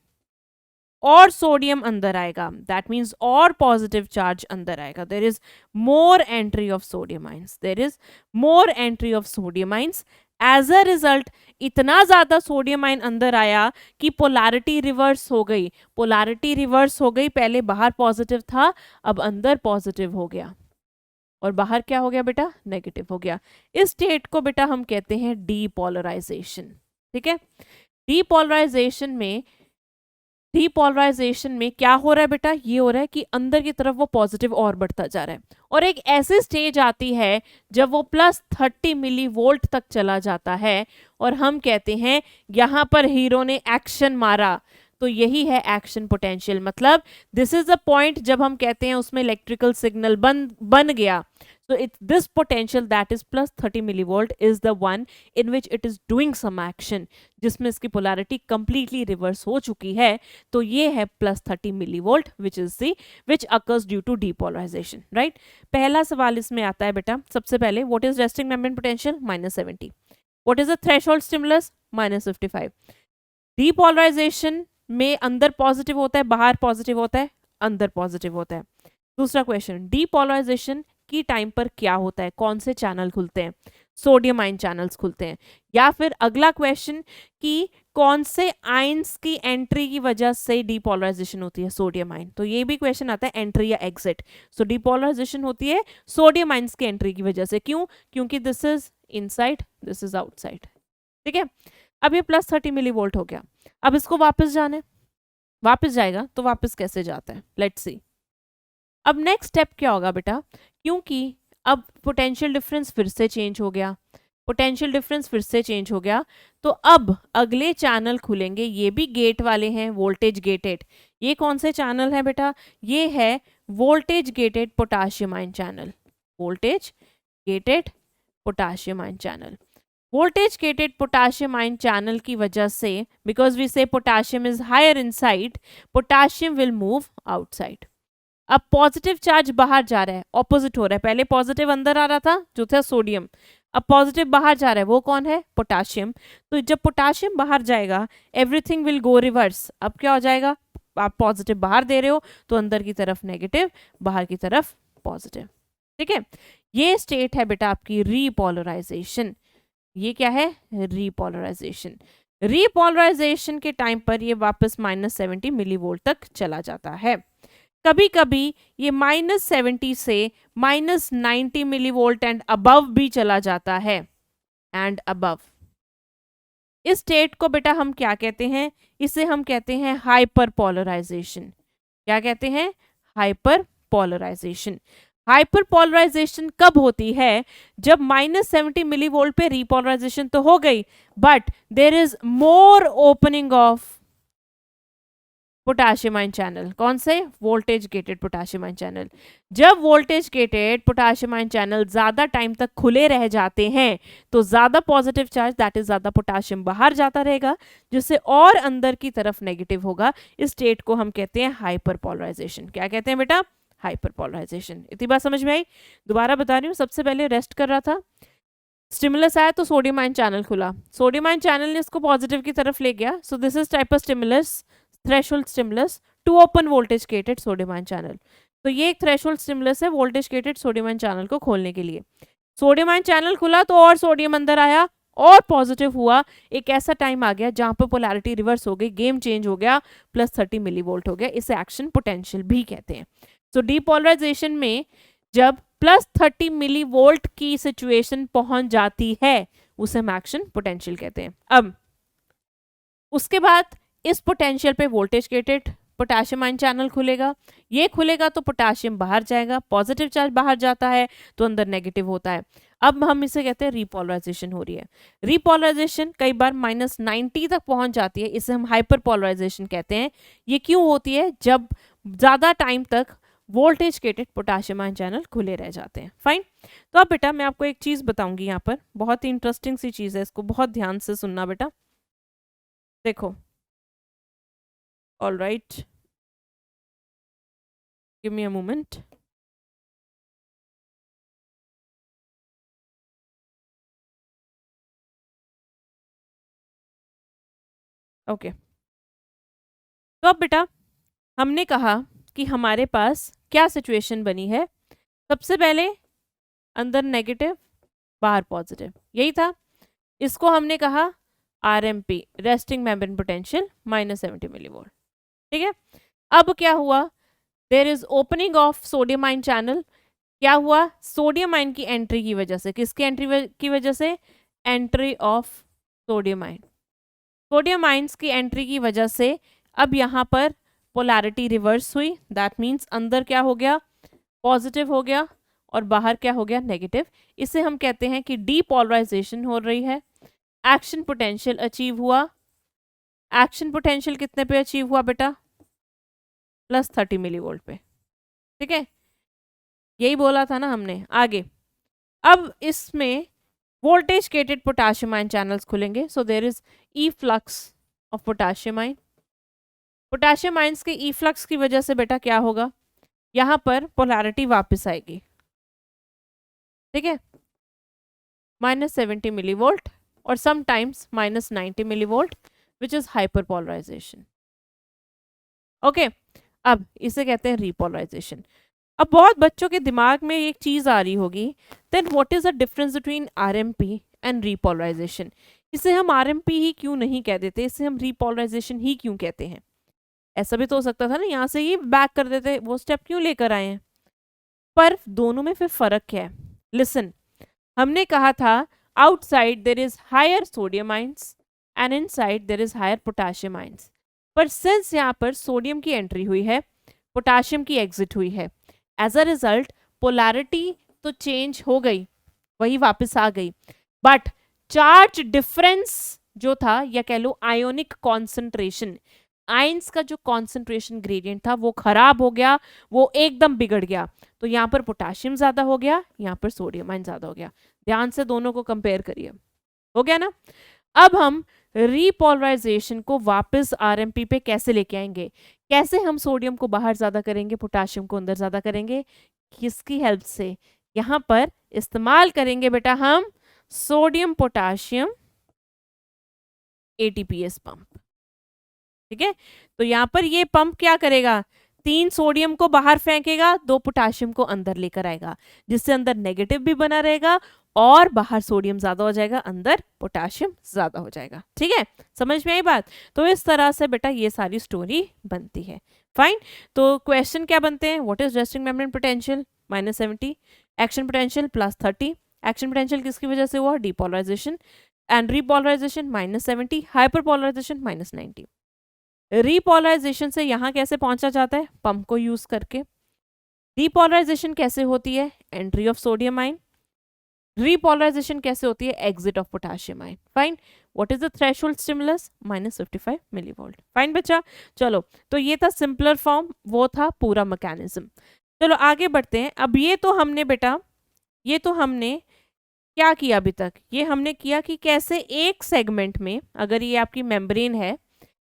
और सोडियम अंदर आएगा, दैट मीन्स और पॉजिटिव चार्ज अंदर आएगा। There is more entry of sodium ions, there is more entry of sodium ions. As a result इतना ज्यादा सोडियम आयन अंदर आया कि पोलैरिटी रिवर्स हो गई। पोलैरिटी रिवर्स हो गई, पहले बाहर पॉजिटिव था, अब अंदर पॉजिटिव हो गया, और बाहर क्या हो गया बेटा? नेगेटिव हो गया। इस स्टेट को बेटा हम कहते हैं डीपोलराइजेशन। ठीक है, डीपोलराइजेशन में क्या हो रहा है बेटा? ये हो रहा है कि अंदर की तरफ वो पॉजिटिव और बढ़ता जा रहा है, और एक ऐसी स्टेज आती है जब वो +30 मिली वोल्ट तक चला जाता है, और हम कहते हैं यहाँ पर हीरो ने एक्शन मारा। तो यही है एक्शन पोटेंशियल, मतलब दिस इज द पॉइंट जब हम कहते हैं उसमें इलेक्ट्रिकल सिग्नल बन गया। So this potential that is +30 millivolt is the one in which it is doing some action, जिसमें इसकी polarity completely reverse हो चुकी है। तो ये है +30 millivolt which occurs due to depolarization, right? पहला सवाल इसमें आता है बेटा, सबसे पहले what is resting membrane potential? -70. What is the threshold stimulus? -55. Depolarization में अंदर पॉजिटिव होता है, बाहर पॉजिटिव होता है, अंदर पॉजिटिव होता है। दूसरा क्वेश्चन, डीपोलराइजेशन की टाइम पर क्या होता है? कौन से चैनल खुलते हैं? सोडियम आयन चैनल्स खुलते हैं। या फिर अगला क्वेश्चन कि कौन से आयंस की एंट्री की वजह से डीपोलराइजेशन होती है? Sodium ion. तो ये भी क्वेश्चन आता है एंट्री या एग्जिट। सो डीपोलराइजेशन होती है सोडियम आयंस की एंट्री की वजह से। क्यों? क्योंकि this is inside, this is outside. ठीक है, अब ये +30 मिलीवोल्ट हो गया। अब इसको वापस जाना है, वापस जाएगा तो वापस कैसे जाता है? Let's see. अब नेक्स्ट स्टेप क्या होगा बेटा? क्योंकि अब पोटेंशियल डिफरेंस फिर से चेंज हो गया, पोटेंशियल डिफरेंस फिर से चेंज हो गया, तो अब अगले चैनल खुलेंगे, ये भी गेट वाले हैं, वोल्टेज गेटेड। ये कौन से चैनल है बेटा? ये है voltage gated potassium ion channel. Voltage gated potassium ion channel. Voltage gated potassium ion channel की वजह से, because we say potassium is higher inside, potassium will move outside. अब पॉजिटिव चार्ज बाहर जा रहा है, ऑपोजिट हो रहा है। पहले पॉजिटिव अंदर आ रहा था जो था सोडियम, अब पॉजिटिव बाहर जा रहा है, वो कौन है? पोटाशियम। तो जब पोटाशियम बाहर जाएगा एवरीथिंग विल गो रिवर्स। अब क्या हो जाएगा? आप पॉजिटिव बाहर दे रहे हो तो अंदर की तरफ नेगेटिव, बाहर की तरफ पॉजिटिव। ठीक है, ये स्टेट है बेटा आपकी रीपोलराइजेशन। ये क्या है? रीपोलराइजेशन। रीपोलराइजेशन के टाइम पर ये वापस -70 मिलीवोल्ट तक चला जाता है। कभी कभी ये -70 से -90 मिलीवोल्ट एंड अबव भी चला जाता है, एंड अबव। इस स्टेट को बेटा हम क्या कहते हैं? इसे हम कहते हैं हाइपर पोलराइजेशन। क्या कहते हैं? Hyper polarisation. हाइपर पोलराइजेशन कब होती है? जब -70 मिलीवोल्ट पे रीपोलराइजेशन तो हो गई, but there is more opening of potassium ion channel. कौन से? Voltage gated potassium ion channel. जब voltage gated potassium ion channel ज्यादा टाइम तक खुले रह जाते हैं तो ज्यादा पॉजिटिव चार्ज, दैट इज ज्यादा पोटाशियम बाहर जाता रहेगा, जिससे और अंदर की तरफ नेगेटिव होगा। इस स्टेट को हम कहते हैं हाइपर पोलराइजेशन। क्या कहते हैं बेटा? हाइपरपोलराइजेशन। इतनी बात समझ में आई? दोबारा बता रही हूँ, सबसे पहले रेस्ट कर रहा था, स्टिमुलस आया तो सोडियम आयन चैनल खुला, सोडियम आयन चैनल ने इसको पॉजिटिव की तरफ ले गया, so this is type of stimulus, threshold stimulus to open voltage gated sodium ion channel. तो ये एक थ्रेशोल्ड स्टिमुलस है voltage gated sodium ion channel को खोलने के लिए। सोडियम आयन चैनल खुला तो और सोडियम अंदर आया और पॉजिटिव हुआ। एक ऐसा टाइम आ गया जहां पर पोलैरिटी रिवर्स हो गई, गेम चेंज हो गया, +30 मिलीवोल्ट हो गया। इसे एक्शन पोटेंशियल भी कहते हैं। तो डीपोलराइजेशन में जब +30 मिलीवोल्ट की सिचुएशन पहुंच जाती है उसे हम एक्शन पोटेंशियल कहते हैं। अब उसके बाद इस पोटेंशियल पे voltage gated potassium ion channel खुलेगा, ये खुलेगा तो पोटेशियम बाहर जाएगा, पॉजिटिव चार्ज बाहर जाता है तो अंदर नेगेटिव होता है। अब हम इसे कहते हैं रीपोलराइजेशन हो रही है। रीपोलराइजेशन कई बार -90 तक पहुंच जाती है, इसे हम हाइपरपोलराइजेशन कहते हैं। ये क्यों होती है? जब ज़्यादा टाइम तक voltage gated potassium ion channel खुले रह जाते हैं। फाइन। तो अब बेटा मैं आपको एक चीज़ बताऊंगी, यहाँ पर बहुत ही इंटरेस्टिंग सी चीज़ है, इसको बहुत ध्यान से सुनना बेटा। देखो, all right, give me a moment. Okay, तो अब बेटा हमने कहा कि हमारे पास क्या सिचुएशन बनी है। सबसे पहले अंदर नेगेटिव बाहर पॉजिटिव, यही था। इसको हमने कहा RMP, resting membrane potential -70 millivolt. ठीक है, अब क्या हुआ? There is opening of sodium ion channel. क्या हुआ? सोडियम आयन की एंट्री की वजह से, किसकी एंट्री की वजह से? Entry of sodium ion, sodium ions की एंट्री की वजह से अब यहाँ पर पोलैरिटी रिवर्स हुई। दैट मीन्स अंदर क्या हो गया? पॉजिटिव हो गया और बाहर क्या हो गया? नेगेटिव। इसे हम कहते हैं कि डीपोलराइजेशन हो रही है। एक्शन पोटेंशियल अचीव हुआ। एक्शन पोटेंशियल कितने पे अचीव हुआ बेटा? +30 मिलीवोल्ट पे। ठीक है, यही बोला था ना हमने। आगे अब इसमें voltage gated potassium ion channels खुलेंगे, so there is efflux of potassium ion. Potassium ions के ई फ्लक्स की वजह से बेटा क्या होगा? यहाँ पर पोलैरिटी वापस आएगी। ठीक है, -70 मिलीवोल्ट और sometimes -90 millivolt, which is hyperpolarization. Okay, अब इसे कहते हैं रीपोलराइजेशन। अब बहुत बच्चों के दिमाग में एक चीज आ रही होगी, then what is the difference between RMP and repolarization? इसे हम RMP ही क्यों नहीं कह देते, इसे हम रीपोलराइजेशन ही क्यों कहते हैं? ऐसा भी तो हो सकता था ना, यहाँ से ही बैक कर देते, वो स्टेप क्यों लेकर आए हैं? पर दोनों में फिर फर्क क्या है? लिसन, हमने कहा था outside there is higher sodium ions and inside there is higher potassium ions. पर सिंस यहाँ पर सोडियम की एंट्री हुई है, पोटेशियम की एग्जिट हुई है, एज अ रिजल्ट पोलैरिटी तो चेंज हो गई, वही वापस आ गई, बट चार्ज डिफरेंस जो था, या कह लो आयोनिक कॉन्सेंट्रेशन, आयंस का जो कॉन्सेंट्रेशन ग्रेडियंट था वो खराब हो गया, वो एकदम बिगड़ गया। तो यहाँ पर पोटेशियम ज्यादा हो गया, यहाँ पर सोडियम आयन ज्यादा हो गया। ध्यान से दोनों को कंपेयर करिए, हो गया ना? अब हम रीपोलराइजेशन को वापस RMP पे कैसे लेके आएंगे? कैसे हम सोडियम को बाहर ज्यादा करेंगे, पोटेशियम को अंदर ज्यादा करेंगे? किसकी हेल्प से? यहाँ पर इस्तेमाल करेंगे बेटा हम सोडियम पोटेशियम ATPase पंप। ठीक है, तो यहाँ पर ये पंप क्या करेगा? 3 सोडियम को बाहर फेंकेगा, 2 पोटेशियम को अंदर लेकर आएगा, जिससे अंदर नेगेटिव भी बना रहेगा और बाहर सोडियम ज्यादा हो जाएगा, अंदर पोटेशियम ज्यादा हो जाएगा। ठीक है, समझ में आई बात? तो इस तरह से बेटा ये सारी स्टोरी बनती है। फाइन, तो क्वेश्चन क्या बनते हैं? What is resting membrane potential? -70, action potential +30। Action potential किसकी वजह से हुआ? Depolarization. And repolarization -70, hyperpolarization -90। Repolarization से यहाँ कैसे पहुंचा जाता है? पंप को यूज करके। डीपोलराइजेशन कैसे होती है? Entry of sodium ion. Repolarisation कैसे होती है? Exit of potassium ion. Fine, what is the threshold stimulus? -55 millivolt. Fine बच्चा, चलो तो ये था सिंपलर फॉर्म, वो था पूरा मैकेनिज्म। चलो आगे बढ़ते हैं। अब ये तो हमने बेटा, ये तो हमने क्या किया अभी तक? ये हमने किया कि कैसे एक सेगमेंट में, अगर ये आपकी मेम्ब्रेन है,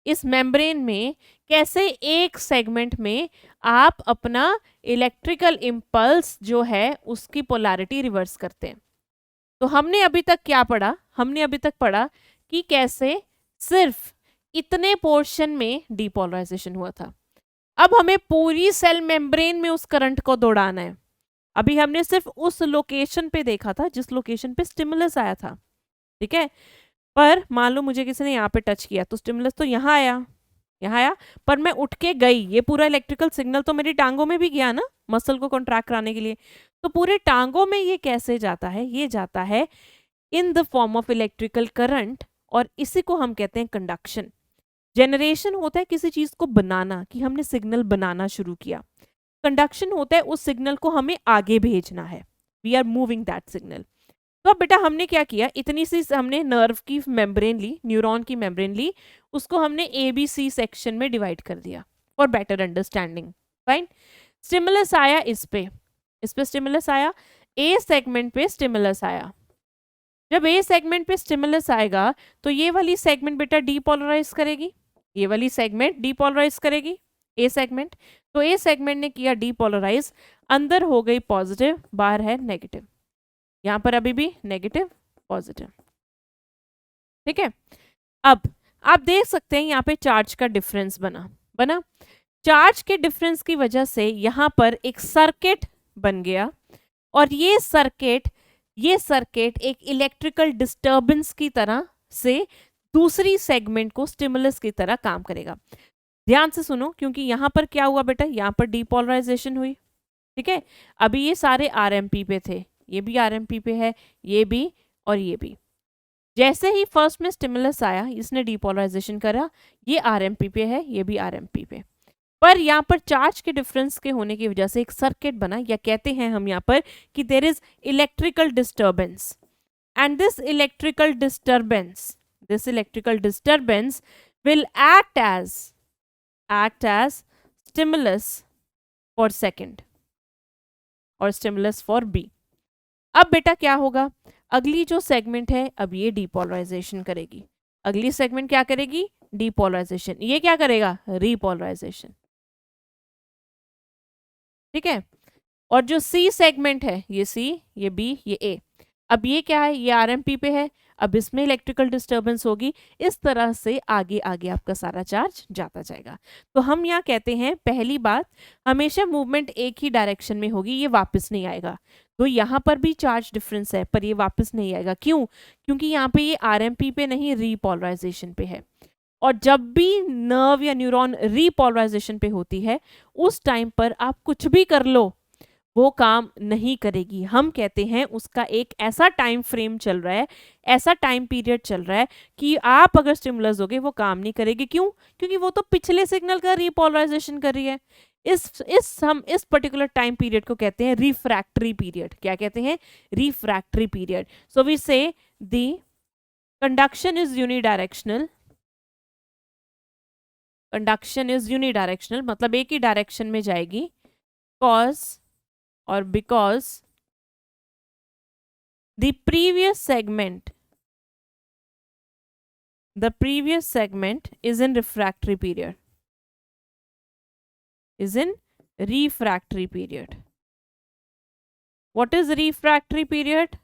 इस मेम्ब्रेन में कैसे एक सेगमेंट में आप अपना इलेक्ट्रिकल इम्पल्स जो है उसकी पोलैरिटी रिवर्स करते हैं। तो हमने अभी तक क्या पढ़ा? हमने अभी तक पढ़ा कि कैसे सिर्फ इतने पोर्शन में डीपोलराइजेशन हुआ था। अब हमें पूरी सेल मेम्ब्रेन में उस करंट को दौड़ाना है। अभी हमने सिर्फ उस लोकेशन पे देखा था जिस लोकेशन पे स्टिमुलस आया था, ठीक है। पर मान लो मुझे किसी ने यहाँ पे टच किया तो स्टिमुलस तो यहाँ आया, यहाँ आया, पर मैं उठ के गई, ये पूरा इलेक्ट्रिकल सिग्नल तो मेरी टांगों में भी गया ना, मसल को कॉन्ट्रैक्ट कराने के लिए। तो पूरे टांगों में ये कैसे जाता है? ये जाता है in the form of electrical current, और इसी को हम कहते हैं कंडक्शन। जनरेशन होता है किसी चीज को बनाना, कि हमने सिग्नल बनाना शुरू किया। कंडक्शन होता है उस सिग्नल को हमें आगे भेजना है, we are moving that signal. तो अब बेटा हमने क्या किया, इतनी सी हमने नर्व की मेम्ब्रेन ली, न्यूरॉन की मेम्ब्रेन ली, उसको हमने ABC सेक्शन में डिवाइड कर दिया for better understanding. Fine, stimulus आया इस पे स्टिमुलस आया, ए सेगमेंट पे स्टिमुलस आया। जब ए सेगमेंट पे स्टिमुलस आएगा तो ये वाली सेगमेंट बेटा डीपोलराइज करेगी, ये वाली सेगमेंट डीपोलराइज करेगी, ए सेगमेंट। तो ए सेगमेंट ने किया डीपोलराइज, अंदर हो गई पॉजिटिव, बाहर है नेगेटिव। यहाँ पर अभी भी नेगेटिव पॉजिटिव, ठीक है। अब आप देख सकते हैं यहाँ पे चार्ज का डिफरेंस बना। चार्ज के डिफरेंस की वजह से यहाँ पर एक सर्किट बन गया, और ये सर्किट एक इलेक्ट्रिकल डिस्टर्बेंस की तरह से दूसरी सेगमेंट को स्टिमुलस की तरह काम करेगा। ध्यान से सुनो, क्योंकि यहाँ पर क्या हुआ बेटा, यहाँ पर डीपोलराइजेशन हुई, ठीक है। अभी ये सारे RMP पे थे, ये भी RMP पे है, ये भी और ये भी। जैसे ही फर्स्ट में स्टिमुलस आया, इसने डीपोलराइजेशन करा, ये RMP पे है, ये भी RMP पे। पर यहाँ पर चार्ज के डिफरेंस के होने की वजह से एक सर्किट बना, या कहते हैं हम यहाँ पर कि there is electrical disturbance, and this electrical disturbance will act as stimulus for second और stimulus for B। अब बेटा क्या होगा, अगली जो सेगमेंट है अब ये डीपोलराइजेशन करेगी, अगली सेगमेंट क्या करेगी, डीपोलराइजेशन, ये क्या करेगा, रीपोलराइजेशन, ठीक है। और जो C सेगमेंट है, ये C, ये B, ये A, अब ये क्या है, ये RMP पे है, अब इसमें इलेक्ट्रिकल डिस्टर्बेंस होगी, इस तरह से आगे आगे आपका सारा चार्ज जाता जाएगा। तो हम यहाँ कहते हैं पहली बात, हमेशा मूवमेंट एक ही डायरेक्शन में होगी, ये वापस नहीं आएगा। तो यहाँ पर भी चार्ज डिफरेंस है, पर ये वापस नहीं आएगा, क्यों? क्योंकि यहाँ पे ये RMP पे नहीं, रीपोलराइजेशन पे है। और जब भी नर्व या न्यूरॉन रीपोलराइजेशन पे होती है, उस टाइम पर आप कुछ भी कर लो, वो काम नहीं करेगी। हम कहते हैं उसका एक ऐसा टाइम फ्रेम चल रहा है, ऐसा टाइम पीरियड चल रहा है कि आप अगर स्टिमुलस दोगे वो काम नहीं करेगी। क्यों? क्योंकि वो तो पिछले सिग्नल का रीपोलराइजेशन कर रही है। हम इस पर्टिकुलर टाइम पीरियड को कहते हैं रिफ्रैक्टरी पीरियड। क्या कहते हैं? Refractory period. सो वी से the conduction is unidirectional, conduction is unidirectional मतलब एक ही डायरेक्शन में जाएगी, कॉज और because the previous segment is in refractory period, What is refractory period?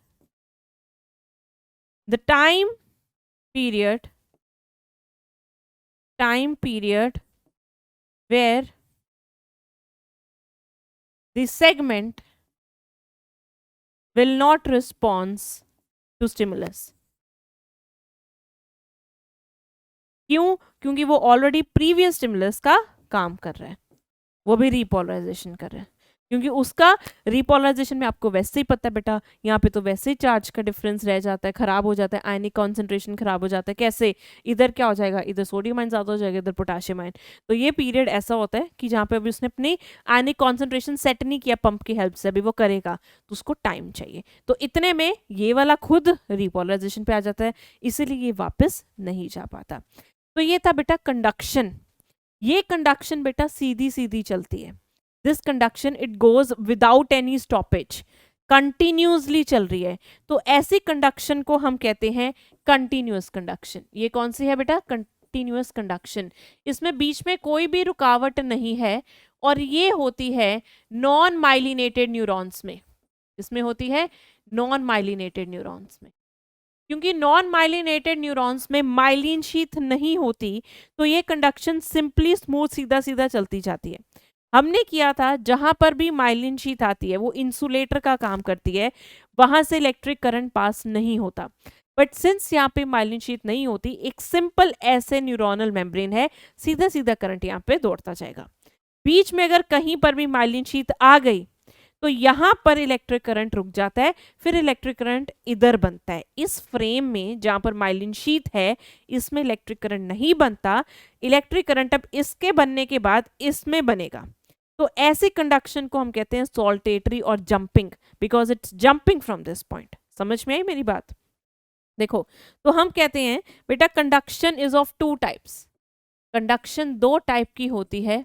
The time period where the segment will not respond to stimulus. क्यों? क्योंकि वो already previous stimulus का काम कर रहा है, वो भी रीपोलराइजेशन कर रहा है। क्योंकि उसका रीपोलराइजेशन में आपको वैसे ही पता है बेटा, यहाँ पे तो वैसे ही चार्ज का डिफरेंस रह जाता है, खराब हो जाता है, आयनिक कॉन्सेंट्रेशन खराब हो जाता है। कैसे? इधर क्या हो जाएगा, इधर सोडियम आयन ज़्यादा हो जाएगा, इधर पोटाशियम आयन। तो ये पीरियड ऐसा होता है कि जहाँ पे अभी उसने अपनी आयनिक कॉन्सेंट्रेशन सेट नहीं किया पंप की हेल्प से, अभी वो करेगा तो उसको टाइम चाहिए। तो इतने में ये वाला खुद रीपोलराइजेशन पे आ जाता है, इसीलिए ये वापस नहीं जा पाता। तो ये था बेटा कंडक्शन। ये कंडक्शन बेटा सीधी सीधी चलती है। This conduction it goes without any stoppage, continuously चल रही है। तो ऐसी कंडक्शन को हम कहते हैं कंटिन्यूअस कंडक्शन। ये कौन सी है बेटा? कंटिन्यूअस कंडक्शन, इसमें बीच में कोई भी रुकावट नहीं है, और ये होती है नॉन माइलिनेटेड न्यूरॉन्स में। इसमें होती है नॉन माइलिनेटेड न्यूरॉन्स में। क्योंकि नॉन माइलिनेटेड न्यूरॉन्स में माइलिन शीथ नहीं होती, तो ये कंडक्शन सिंपली स्मूथ सीधा सीधा चलती जाती है। हमने किया था जहां पर भी माइलिन शीथ आती है वो इंसुलेटर का काम करती है, वहां से इलेक्ट्रिक करंट पास नहीं होता। बट सिंस यहाँ पे माइलिन शीथ नहीं होती, एक सिंपल ऐसे न्यूरोनल मेम्ब्रेन है, सीधा सीधा करंट यहाँ पे दौड़ता जाएगा। बीच में अगर कहीं पर भी माइलिन शीथ आ गई तो यहां पर इलेक्ट्रिक करंट रुक जाता है, फिर इलेक्ट्रिक करंट इधर बनता है। इस फ्रेम में जहां पर माइलिन शीथ है, इसमें इलेक्ट्रिक करंट नहीं बनता। इलेक्ट्रिक करंट अब इसके बनने के बाद इसमें बनेगा। तो ऐसे कंडक्शन को हम कहते हैं सॉल्टेटरी और jumping, because it's jumping from this point. समझ में आई मेरी बात? देखो, तो हम कहते हैं बेटा conduction is of two types. Conduction दो टाइप की होती है,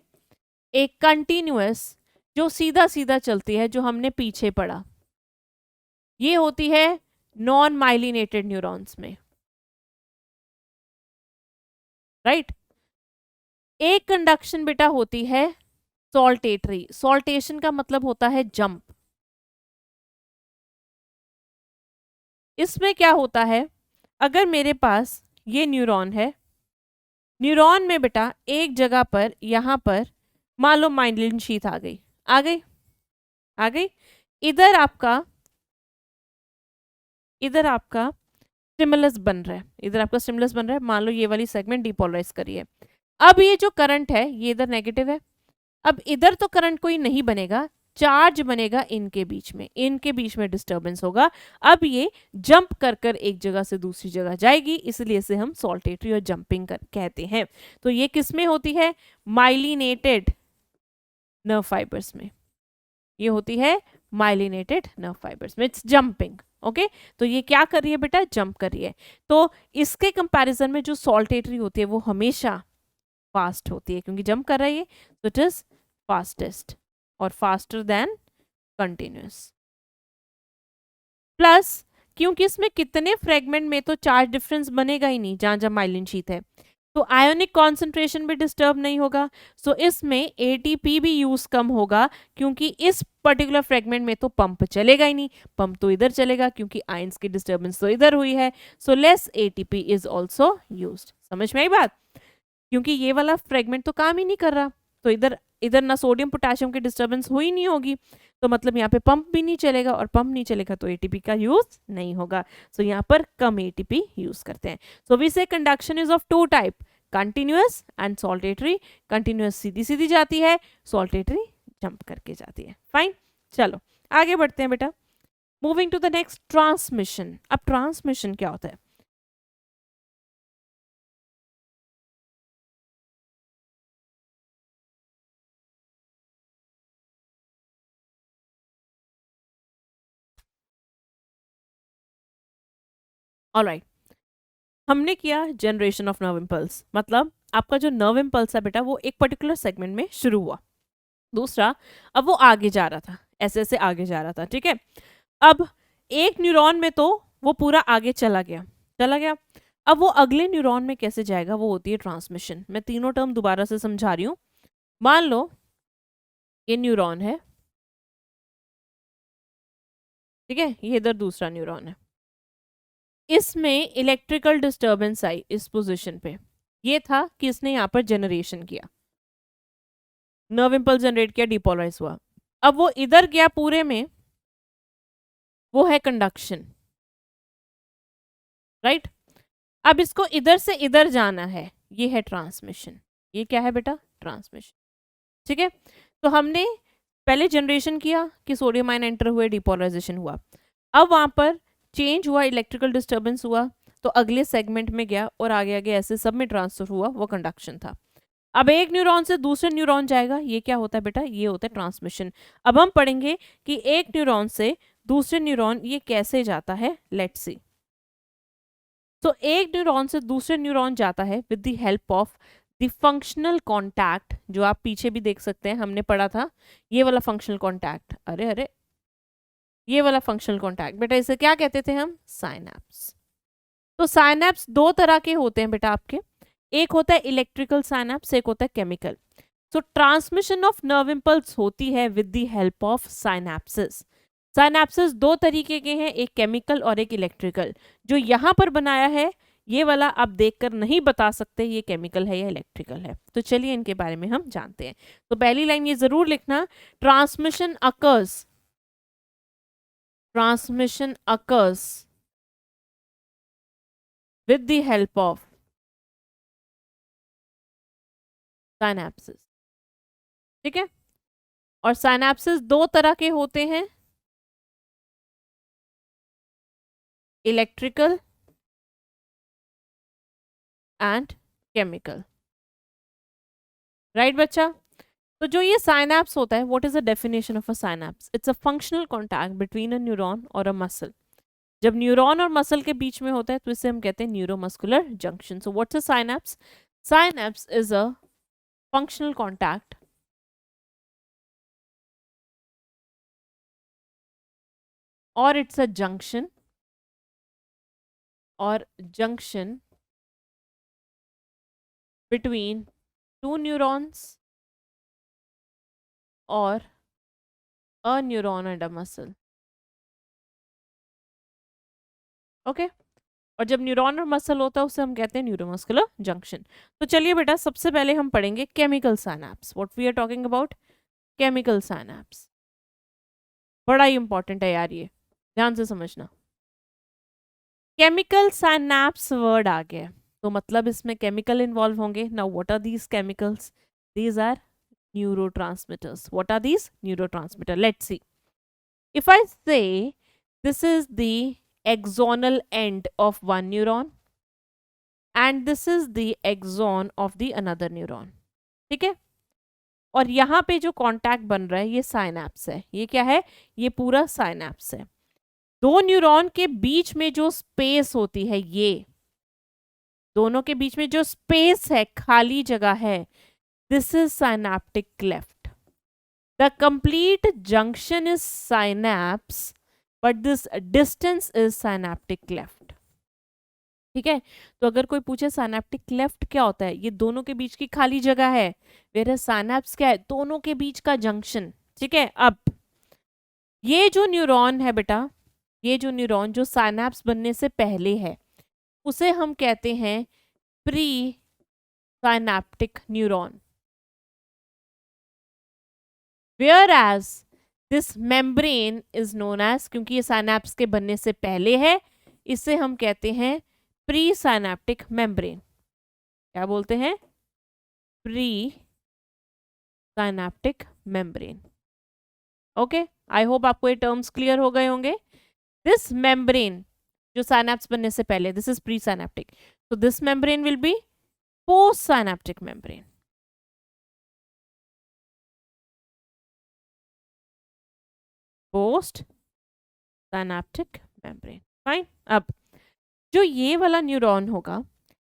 एक कंटिन्यूअस जो सीधा सीधा चलती है, जो हमने पीछे पढ़ा, ये होती है नॉन माइलिनेटेड न्यूरॉन्स में, राइट। एक कंडक्शन बेटा होती है सॉल्टेटरी। सॉल्टेशन का मतलब होता है जंप। इसमें क्या होता है, अगर मेरे पास ये न्यूरॉन है, न्यूरॉन में बेटा एक जगह पर यहां पर मान लो माइलिन शीथ आ गई, आ गई, आ गई। इधर आपका स्टिमुलस बन रहा है, इधर आपका स्टिमुलस बन रहा है। मान लो ये वाली सेगमेंट डिपोलराइज करी है। अब ये जो करंट है ये इधर नेगेटिव है। अब इधर तो करंट कोई नहीं बनेगा, चार्ज बनेगा इनके बीच में, इनके बीच में डिस्टर्बेंस होगा। अब ये जंप कर कर एक जगह से दूसरी जगह जाएगी, इसलिए इसे हम सॉल्टेटरी और जंपिंग कहते हैं। तो ये किस में होती है? माइलिनेटेड नर्व फाइबर्स में। ये होती है माइलिनेटेड नर्व फाइबर्स में, इट्स जंपिंग। ओके, तो ये क्या कर रही है बेटा? जंप कर रही है। तो इसके कंपैरिजन में जो सॉल्टेटरी होती है वो हमेशा फास्ट होती है, क्योंकि जंप कर रही है, तो इट इज फास्टेस्ट और फास्टर देन कंटिन्यूअस। प्लस क्योंकि इसमें कितने फ्रेगमेंट में तो चार्ज डिफरेंस बनेगा ही नहीं, जहां जहां माइलिन शीथ है, तो आयोनिक कॉन्सेंट्रेशन भी डिस्टर्ब नहीं होगा। सो इसमें एटीपी भी यूज कम होगा, क्योंकि इस पर्टिकुलर फ्रेगमेंट में तो पंप चलेगा ही नहीं, पंप तो इधर चलेगा क्योंकि आयंस की डिस्टर्बेंस तो इधर हुई है। So less ATP is also used. समझ में आई बात? क्योंकि ये वाला फ्रेगमेंट तो काम ही नहीं कर रहा, तो इधर इधर ना सोडियम पोटेशियम की डिस्टर्बेंस हुई नहीं होगी, तो मतलब यहाँ पे पंप भी नहीं चलेगा, और पंप नहीं चलेगा तो एटीपी का यूज नहीं होगा। सो यहाँ पर कम एटीपी यूज करते हैं। So we say conduction is of two type, continuous and saltatory. Continuous सीधी सीधी जाती है, सॉल्टेटरी जंप करके जाती है। फाइन, चलो आगे बढ़ते हैं बेटा। Moving to the next, transmission. अब ट्रांसमिशन क्या होता है? ऑलराइट, हमने किया जनरेशन ऑफ नर्व इम्पल्स, मतलब आपका जो नर्व इम्पल्स है बेटा वो एक पर्टिकुलर सेगमेंट में शुरू हुआ। दूसरा, अब वो आगे जा रहा था, ऐसे ऐसे आगे जा रहा था, ठीक है। अब एक न्यूरॉन में तो वो पूरा आगे चला गया। अब वो अगले न्यूरॉन में कैसे जाएगा, वो होती है ट्रांसमिशन। मैं तीनों टर्म दोबारा से समझा रही हूँ। मान लो ये न्यूरॉन है, ठीक है, ये इधर दूसरा न्यूरॉन है। इसमें इलेक्ट्रिकल डिस्टर्बेंस आई इस पोजीशन पे, ये था कि इसने यहाँ पर जनरेशन किया, नर्व इम्पल्स जनरेट किया, डिपोलराइज हुआ। अब वो इधर गया पूरे में, वो है कंडक्शन, राइट। अब इसको इधर से इधर जाना है, ये है ट्रांसमिशन। ये क्या है बेटा? ट्रांसमिशन, ठीक है। तो हमने पहले जनरेशन किया कि सोडियम आयन एंटर हुए, डिपोलराइजेशन हुआ। अब वहां पर चेंज हुआ, इलेक्ट्रिकल डिस्टर्बेंस हुआ, तो अगले सेगमेंट में गया और आगे आगे ऐसे सब में ट्रांसफर हुआ, वो कंडक्शन था। अब एक न्यूरॉन से दूसरे न्यूरॉन जाएगा, ये क्या होता है बेटा? ये होता है ट्रांसमिशन। अब हम पढ़ेंगे कि एक न्यूरॉन से दूसरे न्यूरॉन ये कैसे जाता है, लेट्स सी। तो एक न्यूरॉन से दूसरे न्यूरॉन जाता है with the help of the functional contact, जो आप पीछे भी देख सकते हैं, हमने पढ़ा था ये वाला फंक्शनल कॉन्टैक्ट। अरे ये वाला फंक्शनल कॉन्टैक्ट बेटा, इसे क्या कहते थे हम? साइनैप्स। तो साइनैप्स दो तरह के होते हैं बेटा आपके। एक होता है इलेक्ट्रिकल साइनैप्स, एक होता है chemical. So transmission of nerve impulse होती है विद द हेल्प ऑफ साइनैप्सेस। साइनैप्सेस दो तरीके के हैं, एक केमिकल और एक इलेक्ट्रिकल। जो यहाँ पर बनाया है ये वाला आप देखकर नहीं बता सकते ये केमिकल है या इलेक्ट्रिकल है। तो चलिए इनके बारे में हम जानते हैं। तो पहली लाइन ये जरूर लिखना, transmission occurs with the help of synapses। ठीक है, और synapses दो तरह के होते हैं, इलेक्ट्रिकल एंड केमिकल। राइट बच्चा? तो जो ये साइनैप्स होता है, what is the definition of a synapse? It's a functional contact between a neuron और अ मसल। जब न्यूरॉन और मसल के बीच में होता है तो इसे हम कहते हैं neuromuscular junction. So what's a synapse? Synapse is a functional contact और it's a junction between two neurons or a neuron and a muscle। Okay, और जब न्यूरॉन और मसल होता है उसे हम कहते हैं न्यूरोमस्कुलर जंक्शन। तो चलिए बेटा, सबसे पहले हम पढ़ेंगे chemical synapse. What we are talking about? Chemical synapse. बड़ा ही इंपॉर्टेंट है यार, ये ध्यान से समझना। केमिकल साइनैप्स वर्ड आ गया तो मतलब इसमें केमिकल इन्वॉल्व होंगे। Now what are these chemicals? These are neurotransmitters। What are these? Neurotransmitter। Let's see. If I say this is the axonal end of one neuron and this is the axon of the another neuron, ठीक है, और यहाँ पे जो contact बन रहा है ये साइनैप्स है। ये क्या है? ये पूरा साइनैप्स है। दो न्यूरॉन के बीच में जो स्पेस होती है, ये दोनों के बीच में जो स्पेस है, खाली जगह है, this is synaptic cleft। The complete junction is synapse, but this distance is synaptic cleft। ठीक है, तो अगर कोई पूछे सिनेप्टिक क्लेफ्ट क्या होता है, ये दोनों के बीच की खाली जगह है। वेयर साइनैप्स क्या है? दोनों के बीच का जंक्शन। ठीक है, अब ये जो न्यूरॉन है बेटा, ये जो न्यूरॉन जो साइनैप्स बनने से पहले है, उसे हम कहते हैं pre synaptic neuron. Whereas this membrane is known as, क्योंकि ये साइनैप्स के बनने से पहले है, इसे हम कहते हैं प्री साइनैप्टिक मेम्ब्रेन। क्या बोलते हैं? Pre synaptic membrane. Okay, I hope आपको ये टर्म्स क्लियर हो गए होंगे। दिस मेम्ब्रेन जो साइनैप्स बनने से पहले, this is pre synaptic, so this membrane will be post synaptic membrane। Post synaptic membrane. Fine. अब जो ये वाला न्यूरॉन होगा,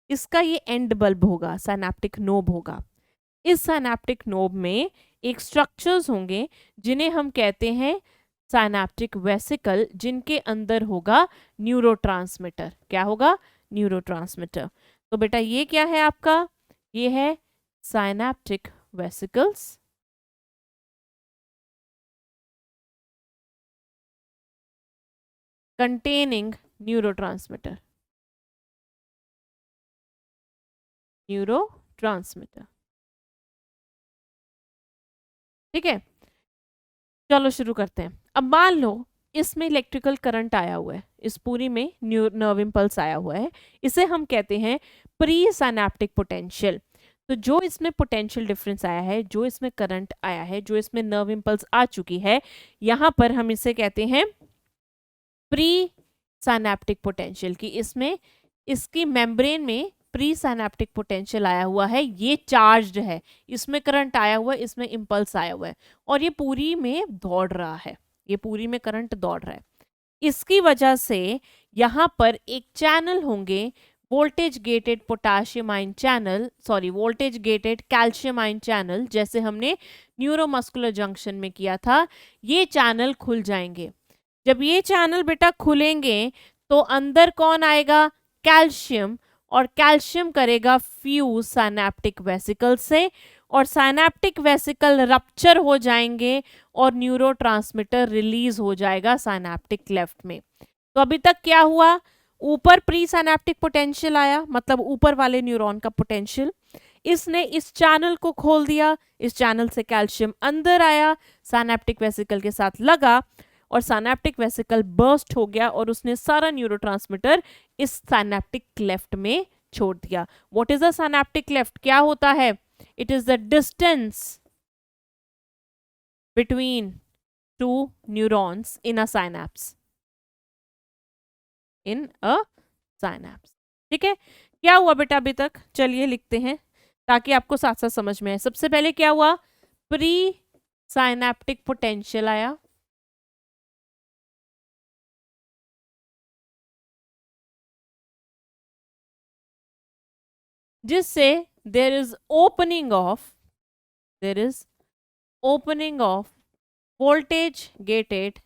इसका ये एंड बल्ब होगा, साइनैप्टिक नोब होगा। इस साइनैप्टिक नोब में एक स्ट्रक्चर्स होंगे जिन्हें हम कहते हैं साइनैप्टिक वेसिकल, जिनके अंदर होगा न्यूरोट्रांसमीटर। क्या होगा? न्यूरोट्रांसमीटर। तो बेटा ये क्या है आपका? ये है synaptic vesicles containing neurotransmitter। Neurotransmitter. ठीक है, चलो शुरू करते हैं। अब मान लो इसमें इलेक्ट्रिकल करंट आया हुआ है, इस पूरी में नर्व इम्पल्स आया हुआ है, इसे हम कहते हैं प्री साइनैप्टिक पोटेंशियल। तो जो इसमें पोटेंशियल डिफरेंस आया है, जो इसमें करंट आया है, जो इसमें नर्व इम्पल्स आ चुकी है, यहाँ पर हम इसे कहते हैं प्री साइनैप्टिक पोटेंशियल। की इसमें इसकी मेम्ब्रेन में प्री साइनैप्टिक पोटेंशियल आया हुआ है, ये चार्ज्ड है, इसमें करंट आया हुआ है, इसमें इम्पल्स आया हुआ है, और ये पूरी में दौड़ रहा है, ये पूरी में करंट दौड़ रहा है। इसकी वजह से यहाँ पर एक चैनल होंगे, voltage gated potassium ion channel, sorry voltage gated calcium ion channel, जैसे हमने न्यूरोमस्कुलर जंक्शन में किया था। ये चैनल खुल जाएंगे। जब ये चैनल बेटा खुलेंगे तो अंदर कौन आएगा? कैल्शियम। और कैल्शियम करेगा फ्यूज साइनेप्टिक वेसिकल से, और साइनेप्टिक वेसिकल रप्चर हो जाएंगे और न्यूरोट्रांसमीटर रिलीज हो जाएगा साइनेप्टिक क्लेफ्ट में। तो अभी तक क्या हुआ, ऊपर प्री साइनेप्टिक पोटेंशियल आया, मतलब ऊपर वाले न्यूरॉन का पोटेंशियल, इसने इस चैनल को खोल दिया, इस चैनल से कैल्शियम अंदर आया, साइनेप्टिक वेसिकल के साथ लगा और साइनेप्टिक वेसिकल बर्स्ट हो गया और उसने सारा न्यूरोट्रांसमीटर इस साइनेप्टिक क्लेफ्ट में छोड़ दिया। What is the synaptic cleft, क्या होता है? It is the distance between two neurons in a synapse, in a synapse. ठीक है, क्या हुआ बेटा अभी तक? चलिए लिखते हैं ताकि आपको साथ साथ समझ में आए। सबसे पहले क्या हुआ, प्री साइनेप्टिक पोटेंशियल आया, जिससे there is opening of voltage gated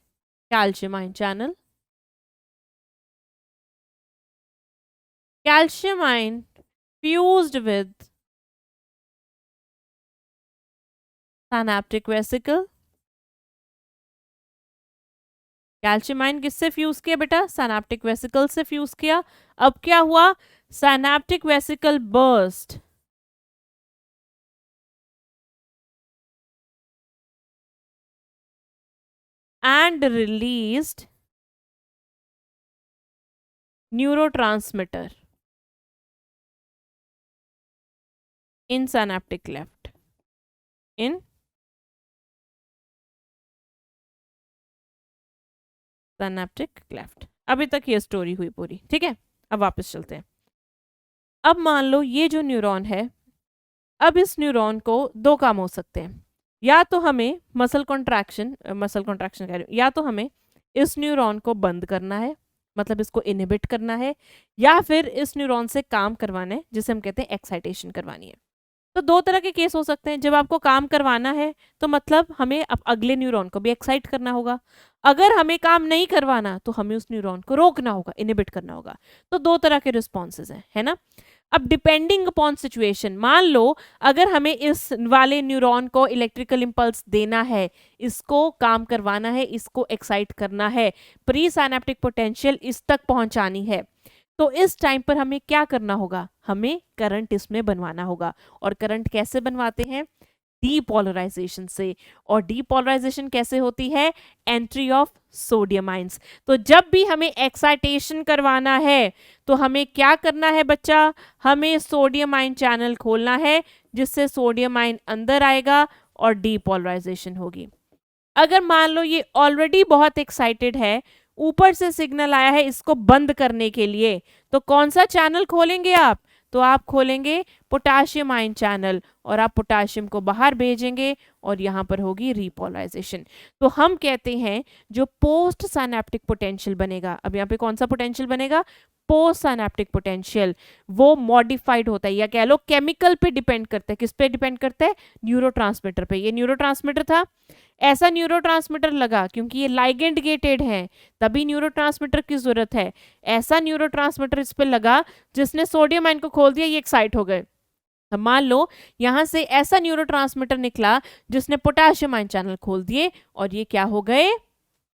calcium ion channel, calcium ion fused with synaptic vesicle। Calcium ion किससे फ्यूज किया बेटा? सिनेप्टिक वेसिकल से फ्यूज किया। अब क्या हुआ, synaptic vesicle burst and released neurotransmitter in synaptic cleft, in synaptic cleft। अभी तक ये स्टोरी हुई पूरी, ठीक है। अब वापस चलते हैं। अब मान लो ये जो न्यूरॉन है, अब इस न्यूरॉन को दो काम हो सकते हैं, या तो हमें मसल कॉन्ट्रैक्शन कह रही हूँ, या तो हमें इस न्यूरॉन को बंद करना है, मतलब इसको इनहिबिट करना है, या फिर इस न्यूरॉन से काम करवाना है, जिसे हम कहते हैं एक्साइटेशन करवानी है। तो दो तरह के केस हो सकते हैं। जब आपको काम करवाना है तो मतलब हमें अब अगले न्यूरॉन को भी एक्साइट करना होगा, अगर हमें काम नहीं करवाना तो हमें उस न्यूरॉन को रोकना होगा, इनहिबिट करना होगा। तो दो तरह के रिस्पॉन्सेज हैं, है ना। अब डिपेंडिंग अपॉन सिचुएशन, मान लो अगर हमें इस वाले न्यूरॉन को इलेक्ट्रिकल इंपल्स देना है, इसको काम करवाना है, इसको एक्साइट करना है, प्री साइनेप्टिक पोटेंशियल इस तक पहुंचानी है, तो इस टाइम पर हमें क्या करना होगा, हमें करंट इसमें बनवाना होगा। और करंट कैसे बनवाते हैं? डीपोलराइजेशन से। और डीपोलराइजेशन कैसे होती है? Entry of sodium ions. तो जब भी हमें एक्साइटेशन करवाना है तो हमें क्या करना है बच्चा, हमें सोडियम आयन चैनल खोलना है, जिससे सोडियम आयन अंदर आएगा और डीपोलराइजेशन होगी। अगर मान लो ये ऑलरेडी बहुत एक्साइटेड है, ऊपर से सिग्नल आया है इसको बंद करने के लिए, तो कौन सा चैनल खोलेंगे आप? तो आप खोलेंगे पोटाशियम आयन चैनल, और आप पोटाशियम को बाहर भेजेंगे और यहाँ पर होगी रीपोलराइजेशन। तो हम कहते हैं जो पोस्ट साइनेप्टिक पोटेंशियल बनेगा, अब यहाँ पे कौन सा पोटेंशियल बनेगा? पोस्ट साइनेप्टिक पोटेंशियल, वो मॉडिफाइड होता है, या कह लो केमिकल पे डिपेंड करता है। किस पे डिपेंड करता है? न्यूरोट्रांसमीटर पे। ये न्यूरोट्रांसमीटर था, ऐसा न्यूरोट्रांसमीटर लगा, क्योंकि ये लाइगेंड गेटेड है तभी न्यूरोट्रांसमीटर की जरूरत है। ऐसा न्यूरोट्रांसमीटर इस पे लगा जिसने सोडियम आयन को खोल दिया, ये एक्साइट हो गए। मान लो यहां से ऐसा न्यूरोट्रांसमीटर निकला जिसने पोटाशियम आयन चैनल खोल दिए, और ये क्या हो गए?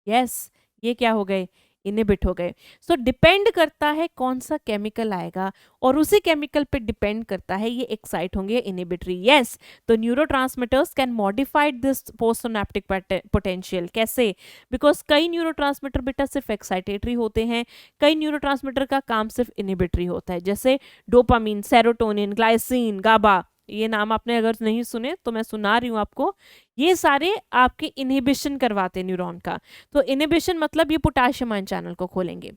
यस, ये क्या हो गए? इनहिबिट हो गए। सो डिपेंड करता है कौन सा केमिकल आएगा, और उसी केमिकल पे डिपेंड करता है ये एक्साइट होंगे इनहिबिटरी। यस, तो neurotransmitters can modified this postsynaptic potential. कैसे? बिकॉज कई न्यूरोट्रांसमीटर बेटा सिर्फ एक्साइटेटरी होते हैं, कई न्यूरोट्रांसमीटर का काम सिर्फ इनहिबिटरी होता है, जैसे डोपामीन, सेरोटोनिन, ग्लाइसिन, गाबा। ये नाम आपने अगर नहीं सुने तो मैं सुना रही हूँ आपको। ये सारे आपके इनहिबिशन करवाते हैं न्यूरॉन का। तो इनहिबिशन मतलब ये पोटाशियम आयन चैनल को खोलेंगे।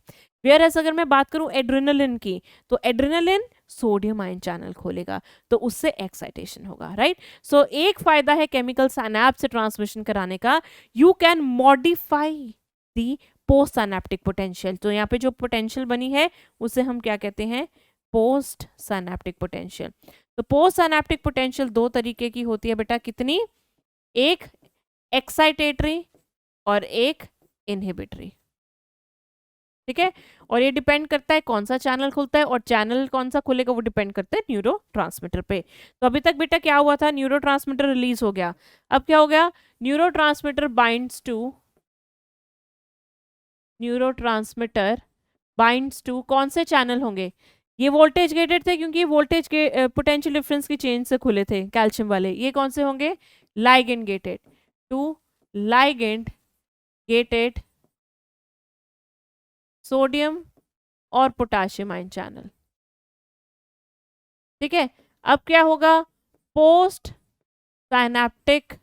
वेयर एज अगर मैं बात करूं एड्रेनलिन की, तो एड्रेनलिन सोडियम आयन चैनल खोलेगा, तो उससे एक्साइटेशन होगा, राइट। सो एक फायदा है केमिकल साइनैप्स से ट्रांसमिशन कराने का, you can modify the post synaptic potential. तो यहाँ पे जो पोटेंशियल बनी है उसे हम क्या कहते हैं? Post synaptic potential. तो पोस्ट साइनेप्टिक पोटेंशियल दो तरीके की होती है बेटा, कितनी? एक एक्साइटेटरी और एक इनहिबिटरी। ठीक है, और ये डिपेंड करता है कौन सा चैनल खुलता है, और चैनल कौन सा खुलेगा वो डिपेंड करता है न्यूरोट्रांसमीटर पे। तो अभी तक बेटा क्या हुआ था, न्यूरोट्रांसमीटर रिलीज हो गया, अब क्या हो गया, न्यूरोट्रांसमीटर बाइंड्स टू कौन से चैनल होंगे, ये वोल्टेज गेटेड थे क्योंकि ये वोल्टेज के पोटेंशियल डिफरेंस की चेंज से खुले थे कैल्शियम वाले, ये कौन से होंगे, ligand gated, two ligand gated sodium और पोटाशियम आयन चैनल। ठीक है, अब क्या होगा, पोस्ट साइनेप्टिक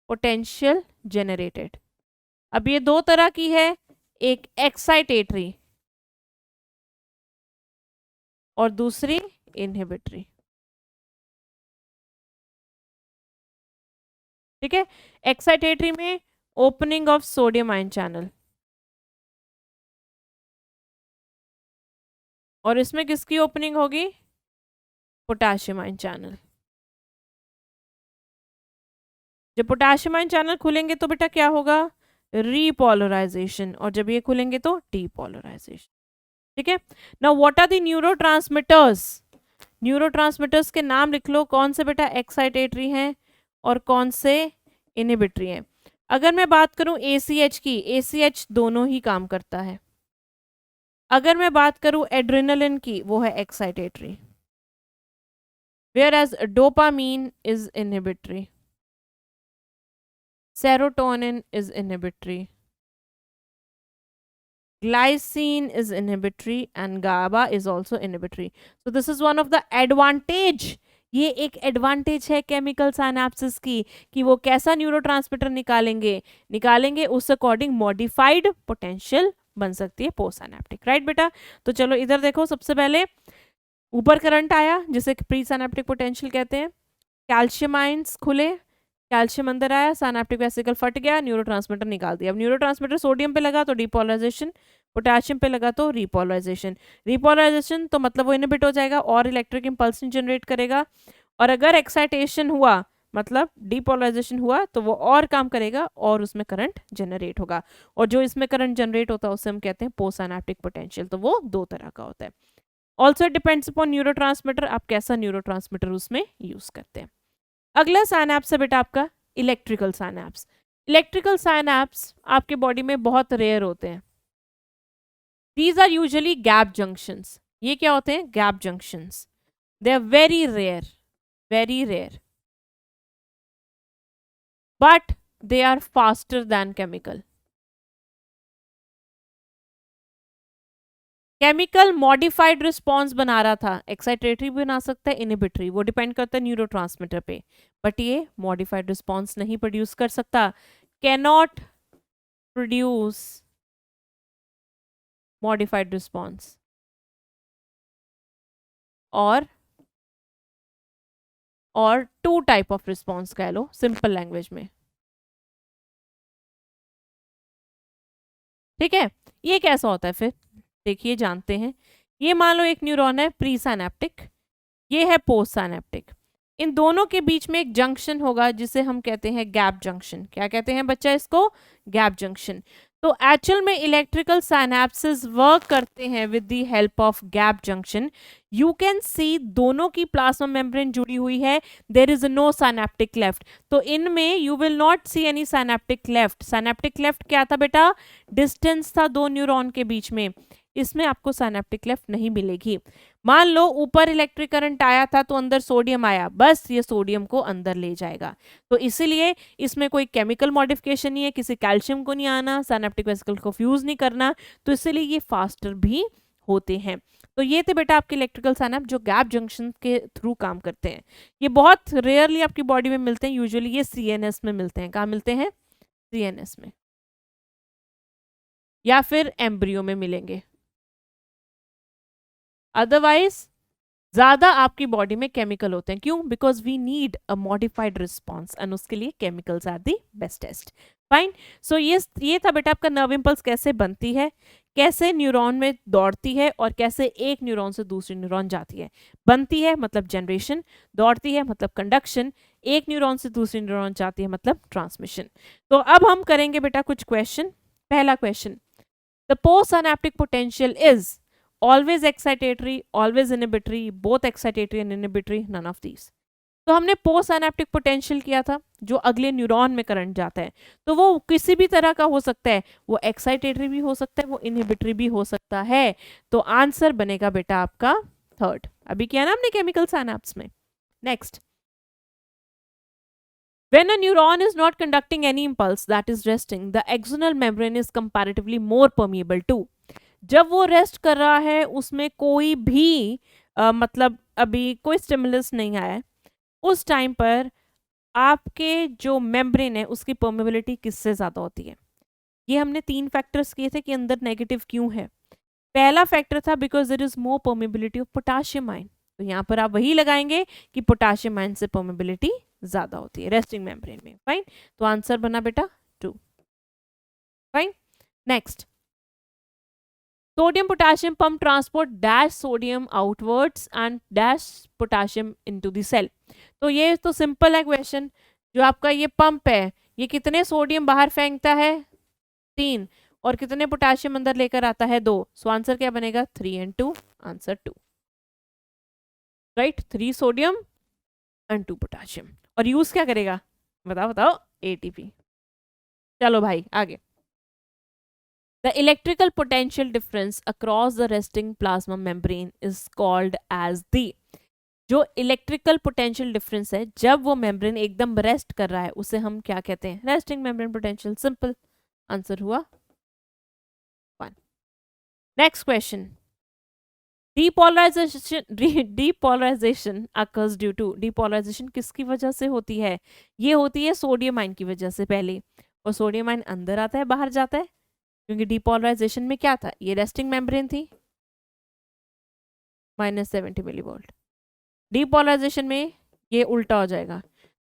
पोटेंशियल जनरेटेड। अब ये दो तरह की है, एक एक्साइटेटरी और दूसरी इनहिबिटरी। ठीक है, एक्साइटेटरी में opening of sodium ion channel, और इसमें किसकी ओपनिंग होगी, पोटाशियम आयन चैनल। जब पोटाशियम आयन चैनल खुलेंगे तो बेटा क्या होगा, रीपोलराइजेशन, और जब ये खुलेंगे तो डीपोलराइजेशन। ठीक है, now what are the neurotransmitters, neurotransmitters के नाम लिख लो, कौन से बेटा एक्साइटेटरी हैं और कौन से इनहिबिटरी हैं। अगर मैं बात करूं ACH की, ACH दोनों ही काम करता है। अगर मैं बात करूं एड्रेनलिन की, वो है excitatory, whereas dopamine is inhibitory, serotonin is inhibitory, glycine is inhibitory and GABA is also inhibitory. So this is one of the advantage, ये एक एडवांटेज है केमिकल साइनेप्सिस की, कि वो कैसा न्यूरोट्रांसमीटर निकालेंगे उस अकॉर्डिंग मॉडिफाइड पोटेंशियल बन सकती है पोस्ट साइनेप्टिक। राइट बेटा, तो चलो इधर देखो, सबसे पहले ऊपर करंट आया जिसे प्री साइनेप्टिक पोटेंशियल कहते हैं, कैल्शियम आयंस खुले, कैल्शियम अंदर आया, साइनेप्टिक वेसिकल फट गया, न्यूरोट्रांसमीटर निकाल दिया। अब न्यूरोट्रांसमीटर सोडियम पे लगा तो डीपोलराइजेशन, पोटेशियम पे लगा तो रिपोलराइजेशन। रिपोलराइजेशन तो मतलब वो इनहिबिट हो जाएगा और इलेक्ट्रिक इंपल्स जनरेट करेगा, और अगर एक्साइटेशन हुआ मतलब डीपोलराइजेशन हुआ तो वो और काम करेगा और उसमें करंट जनरेट होगा, और जो इसमें करंट जनरेट होता है उसे हम कहते हैं पोस्ट साइनेप्टिक पोटेंशियल। तो वो दो तरह का होता है। ऑल्सो डिपेंड्स अपॉन न्यूरोट्रांसमीटर, आप कैसा न्यूरोट्रांसमीटर उसमें यूज करते हैं। अगला साइनेप्स है बेटा आपका इलेक्ट्रिकल साइनेप्स। इलेक्ट्रिकल साइनेप्स आपके बॉडी में बहुत रेयर होते हैं। These are usually gap junctions. ये क्या होते हैं, gap junctions. They are very rare but they are faster than chemical. Chemical modified response बना रहा था, एक्साइटेटरी भी बना सकता है, इनहिबिटरी, वो डिपेंड करता है न्यूरोट्रांसमीटर पे, बट ये मॉडिफाइड रिस्पॉन्स नहीं प्रोड्यूस कर सकता, कैनॉट प्रोड्यूस मॉडिफाइड रिस्पॉन्स, और टू टाइप ऑफ रिस्पॉन्स कह लो सिंपल लैंग्वेज में। ठीक है, ये कैसा होता है फिर, देखिए जानते हैं। ये मान लो एक न्यूरॉन है प्री साइनेप्टिक, ये है पोस्ट साइनेप्टिक, इन दोनों के बीच में एक जंक्शन होगा जिसे हम कहते हैं गैप जंक्शन। क्या कहते हैं बच्चा इसको, गैप जंक्शन। तो एक्चुअल में इलेक्ट्रिकल साइनेप्सिस वर्क करते हैं with the help of gap junction. You can see दोनों की प्लाज्मा मेम्ब्रेन जुड़ी हुई है, there is no synaptic cleft, तो इनमें you will not see any synaptic cleft. Synaptic cleft क्या था बेटा, डिस्टेंस था दो न्यूरॉन के बीच में, इसमें आपको साइनेप्टिक लेफ्ट नहीं मिलेगी। मान लो ऊपर इलेक्ट्रिक करंट आया था तो अंदर सोडियम आया, बस ये सोडियम को अंदर ले जाएगा, तो इसीलिए इसमें कोई केमिकल मॉडिफिकेशन नहीं है, किसी कैल्शियम को नहीं आना, साइनेप्टिक वेसिकल को फ्यूज नहीं करना, तो इसीलिए ये फास्टर भी होते हैं। तो ये थे बेटा आपके इलेक्ट्रिकल साइनेप्स जो गैप जंक्शन के थ्रू काम करते हैं। ये बहुत रेयरली आपकी बॉडी में मिलते हैं, यूजुअली ये CNS में मिलते हैं। कहाँ मिलते हैं, CNS में, या फिर एम्ब्रियो में मिलेंगे। अदरवाइज ज्यादा आपकी बॉडी में केमिकल होते हैं, क्यों, because we need a modified response and उसके लिए chemicals are the bestest. Fine, so ये था बेटा आपका नर्व इम्पल्स कैसे बनती है, कैसे न्यूरॉन में दौड़ती है, और कैसे एक न्यूरॉन से दूसरी न्यूरॉन जाती है। बनती है मतलब जनरेशन, दौड़ती है मतलब कंडक्शन, एक न्यूरॉन से दूसरी न्यूरॉन जाती है मतलब ट्रांसमिशन। तो अब हम करेंगे बेटा कुछ क्वेश्चन, पहला question, the post synaptic potential is always excitatory, always inhibitory, both excitatory and inhibitory, none of these. तो हमने पोस्ट सिनेप्टिक पोटेंशियल किया था जो अगले न्यूरॉन में करंट जाता है, तो वो किसी भी तरह का हो सकता है, वो एक्साइटेटरी भी हो सकता है, वो इनहिबिटरी भी हो सकता है। तो आंसर बनेगा बेटा आपका थर्ड। अभी किया ना हमने केमिकल सिनेप्स में। Next, when a neuron is not conducting any impulse that is resting, the axonal membrane is comparatively more permeable too। जब वो रेस्ट कर रहा है उसमें कोई भी मतलब अभी कोई स्टिमुलस नहीं आया है, उस टाइम पर आपके जो मेम्ब्रेन है उसकी परमेबिलिटी किससे ज़्यादा होती है। ये हमने 3 फैक्टर्स किए थे कि अंदर नेगेटिव क्यों है। पहला फैक्टर था because there is more permeability of potassium ion, तो यहाँ पर आप वही लगाएंगे कि पोटाशियम आयन से परमेबिलिटी ज़्यादा होती है रेस्टिंग मेम्ब्रेन में। फाइन, तो आंसर बना बेटा 2। Fine, next, sodium potassium pump transport dash sodium outwards and dash potassium into the cell. तो ये तो सिंपल है क्वेश्चन, जो आपका ये पंप है ये कितने सोडियम बाहर फेंकता है 3, और कितने पोटाशियम अंदर लेकर आता है 2। सो आंसर क्या बनेगा 3 and 2, answer 2, right. 3 sodium and 2 potassium. और यूज क्या करेगा बताओ बताओ, एटीपी। चलो भाई आगे। The electrical potential difference across the resting plasma membrane is called as the, जो इलेक्ट्रिकल पोटेंशियल डिफरेंस है जब वो मेम्ब्रेन एकदम रेस्ट कर रहा है उसे हम क्या कहते हैं, resting membrane potential. Simple answer हुआ 1। Next question, depolarization occurs due to, depolarization किसकी वजह से होती है, ये होती है सोडियम आयन की वजह से पहले, और सोडियम आयन अंदर आता है बाहर जाता है, क्योंकि डीपोलराइजेशन में क्या था, ये रेस्टिंग मेम्ब्रेन थी -70 मिलीवोल्ट, डीपोलराइजेशन में ये उल्टा हो जाएगा,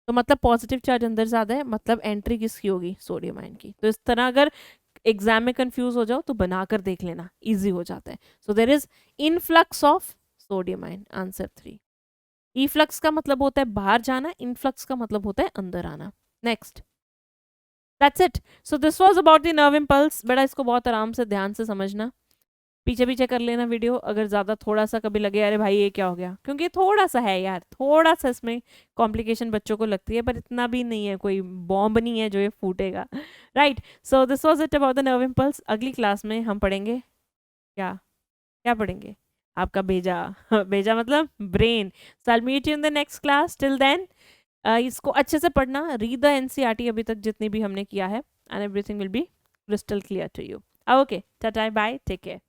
तो मतलब पॉजिटिव चार्ज अंदर ज़्यादा है, मतलब एंट्री किसकी होगी, सोडियम आयन की। तो इस तरह अगर एग्जाम में कंफ्यूज हो जाओ तो बनाकर देख लेना, इजी हो जाता है। So there is influx of sodium ion, answer 3। Efflux का मतलब होता है बाहर जाना, इनफ्लक्स का मतलब होता है अंदर आना। Next, that's it. So this was about the nerve impulse. बेटा इसको बहुत आराम से ध्यान से समझना, पीछे पीछे कर लेना वीडियो, अगर ज़्यादा थोड़ा सा कभी लगे अरे भाई ये क्या हो गया, क्योंकि थोड़ा सा है यार, थोड़ा सा इसमें कॉम्प्लिकेशन बच्चों को लगती है, पर इतना भी नहीं है, कोई बॉम्ब नहीं है जो ये फूटेगा, right. So this was it about the nerve impulse. अगली क्लास में हम पढ़ेंगे क्या क्या पढ़ेंगे, आपका भेजा भेजा मतलब brain. So I meet you in the next class, till then इसको अच्छे से पढ़ना, रीड द एनसीईआरटी अभी तक जितनी भी हमने किया है, and everything will be crystal clear to you. Okay, tata bye, take care.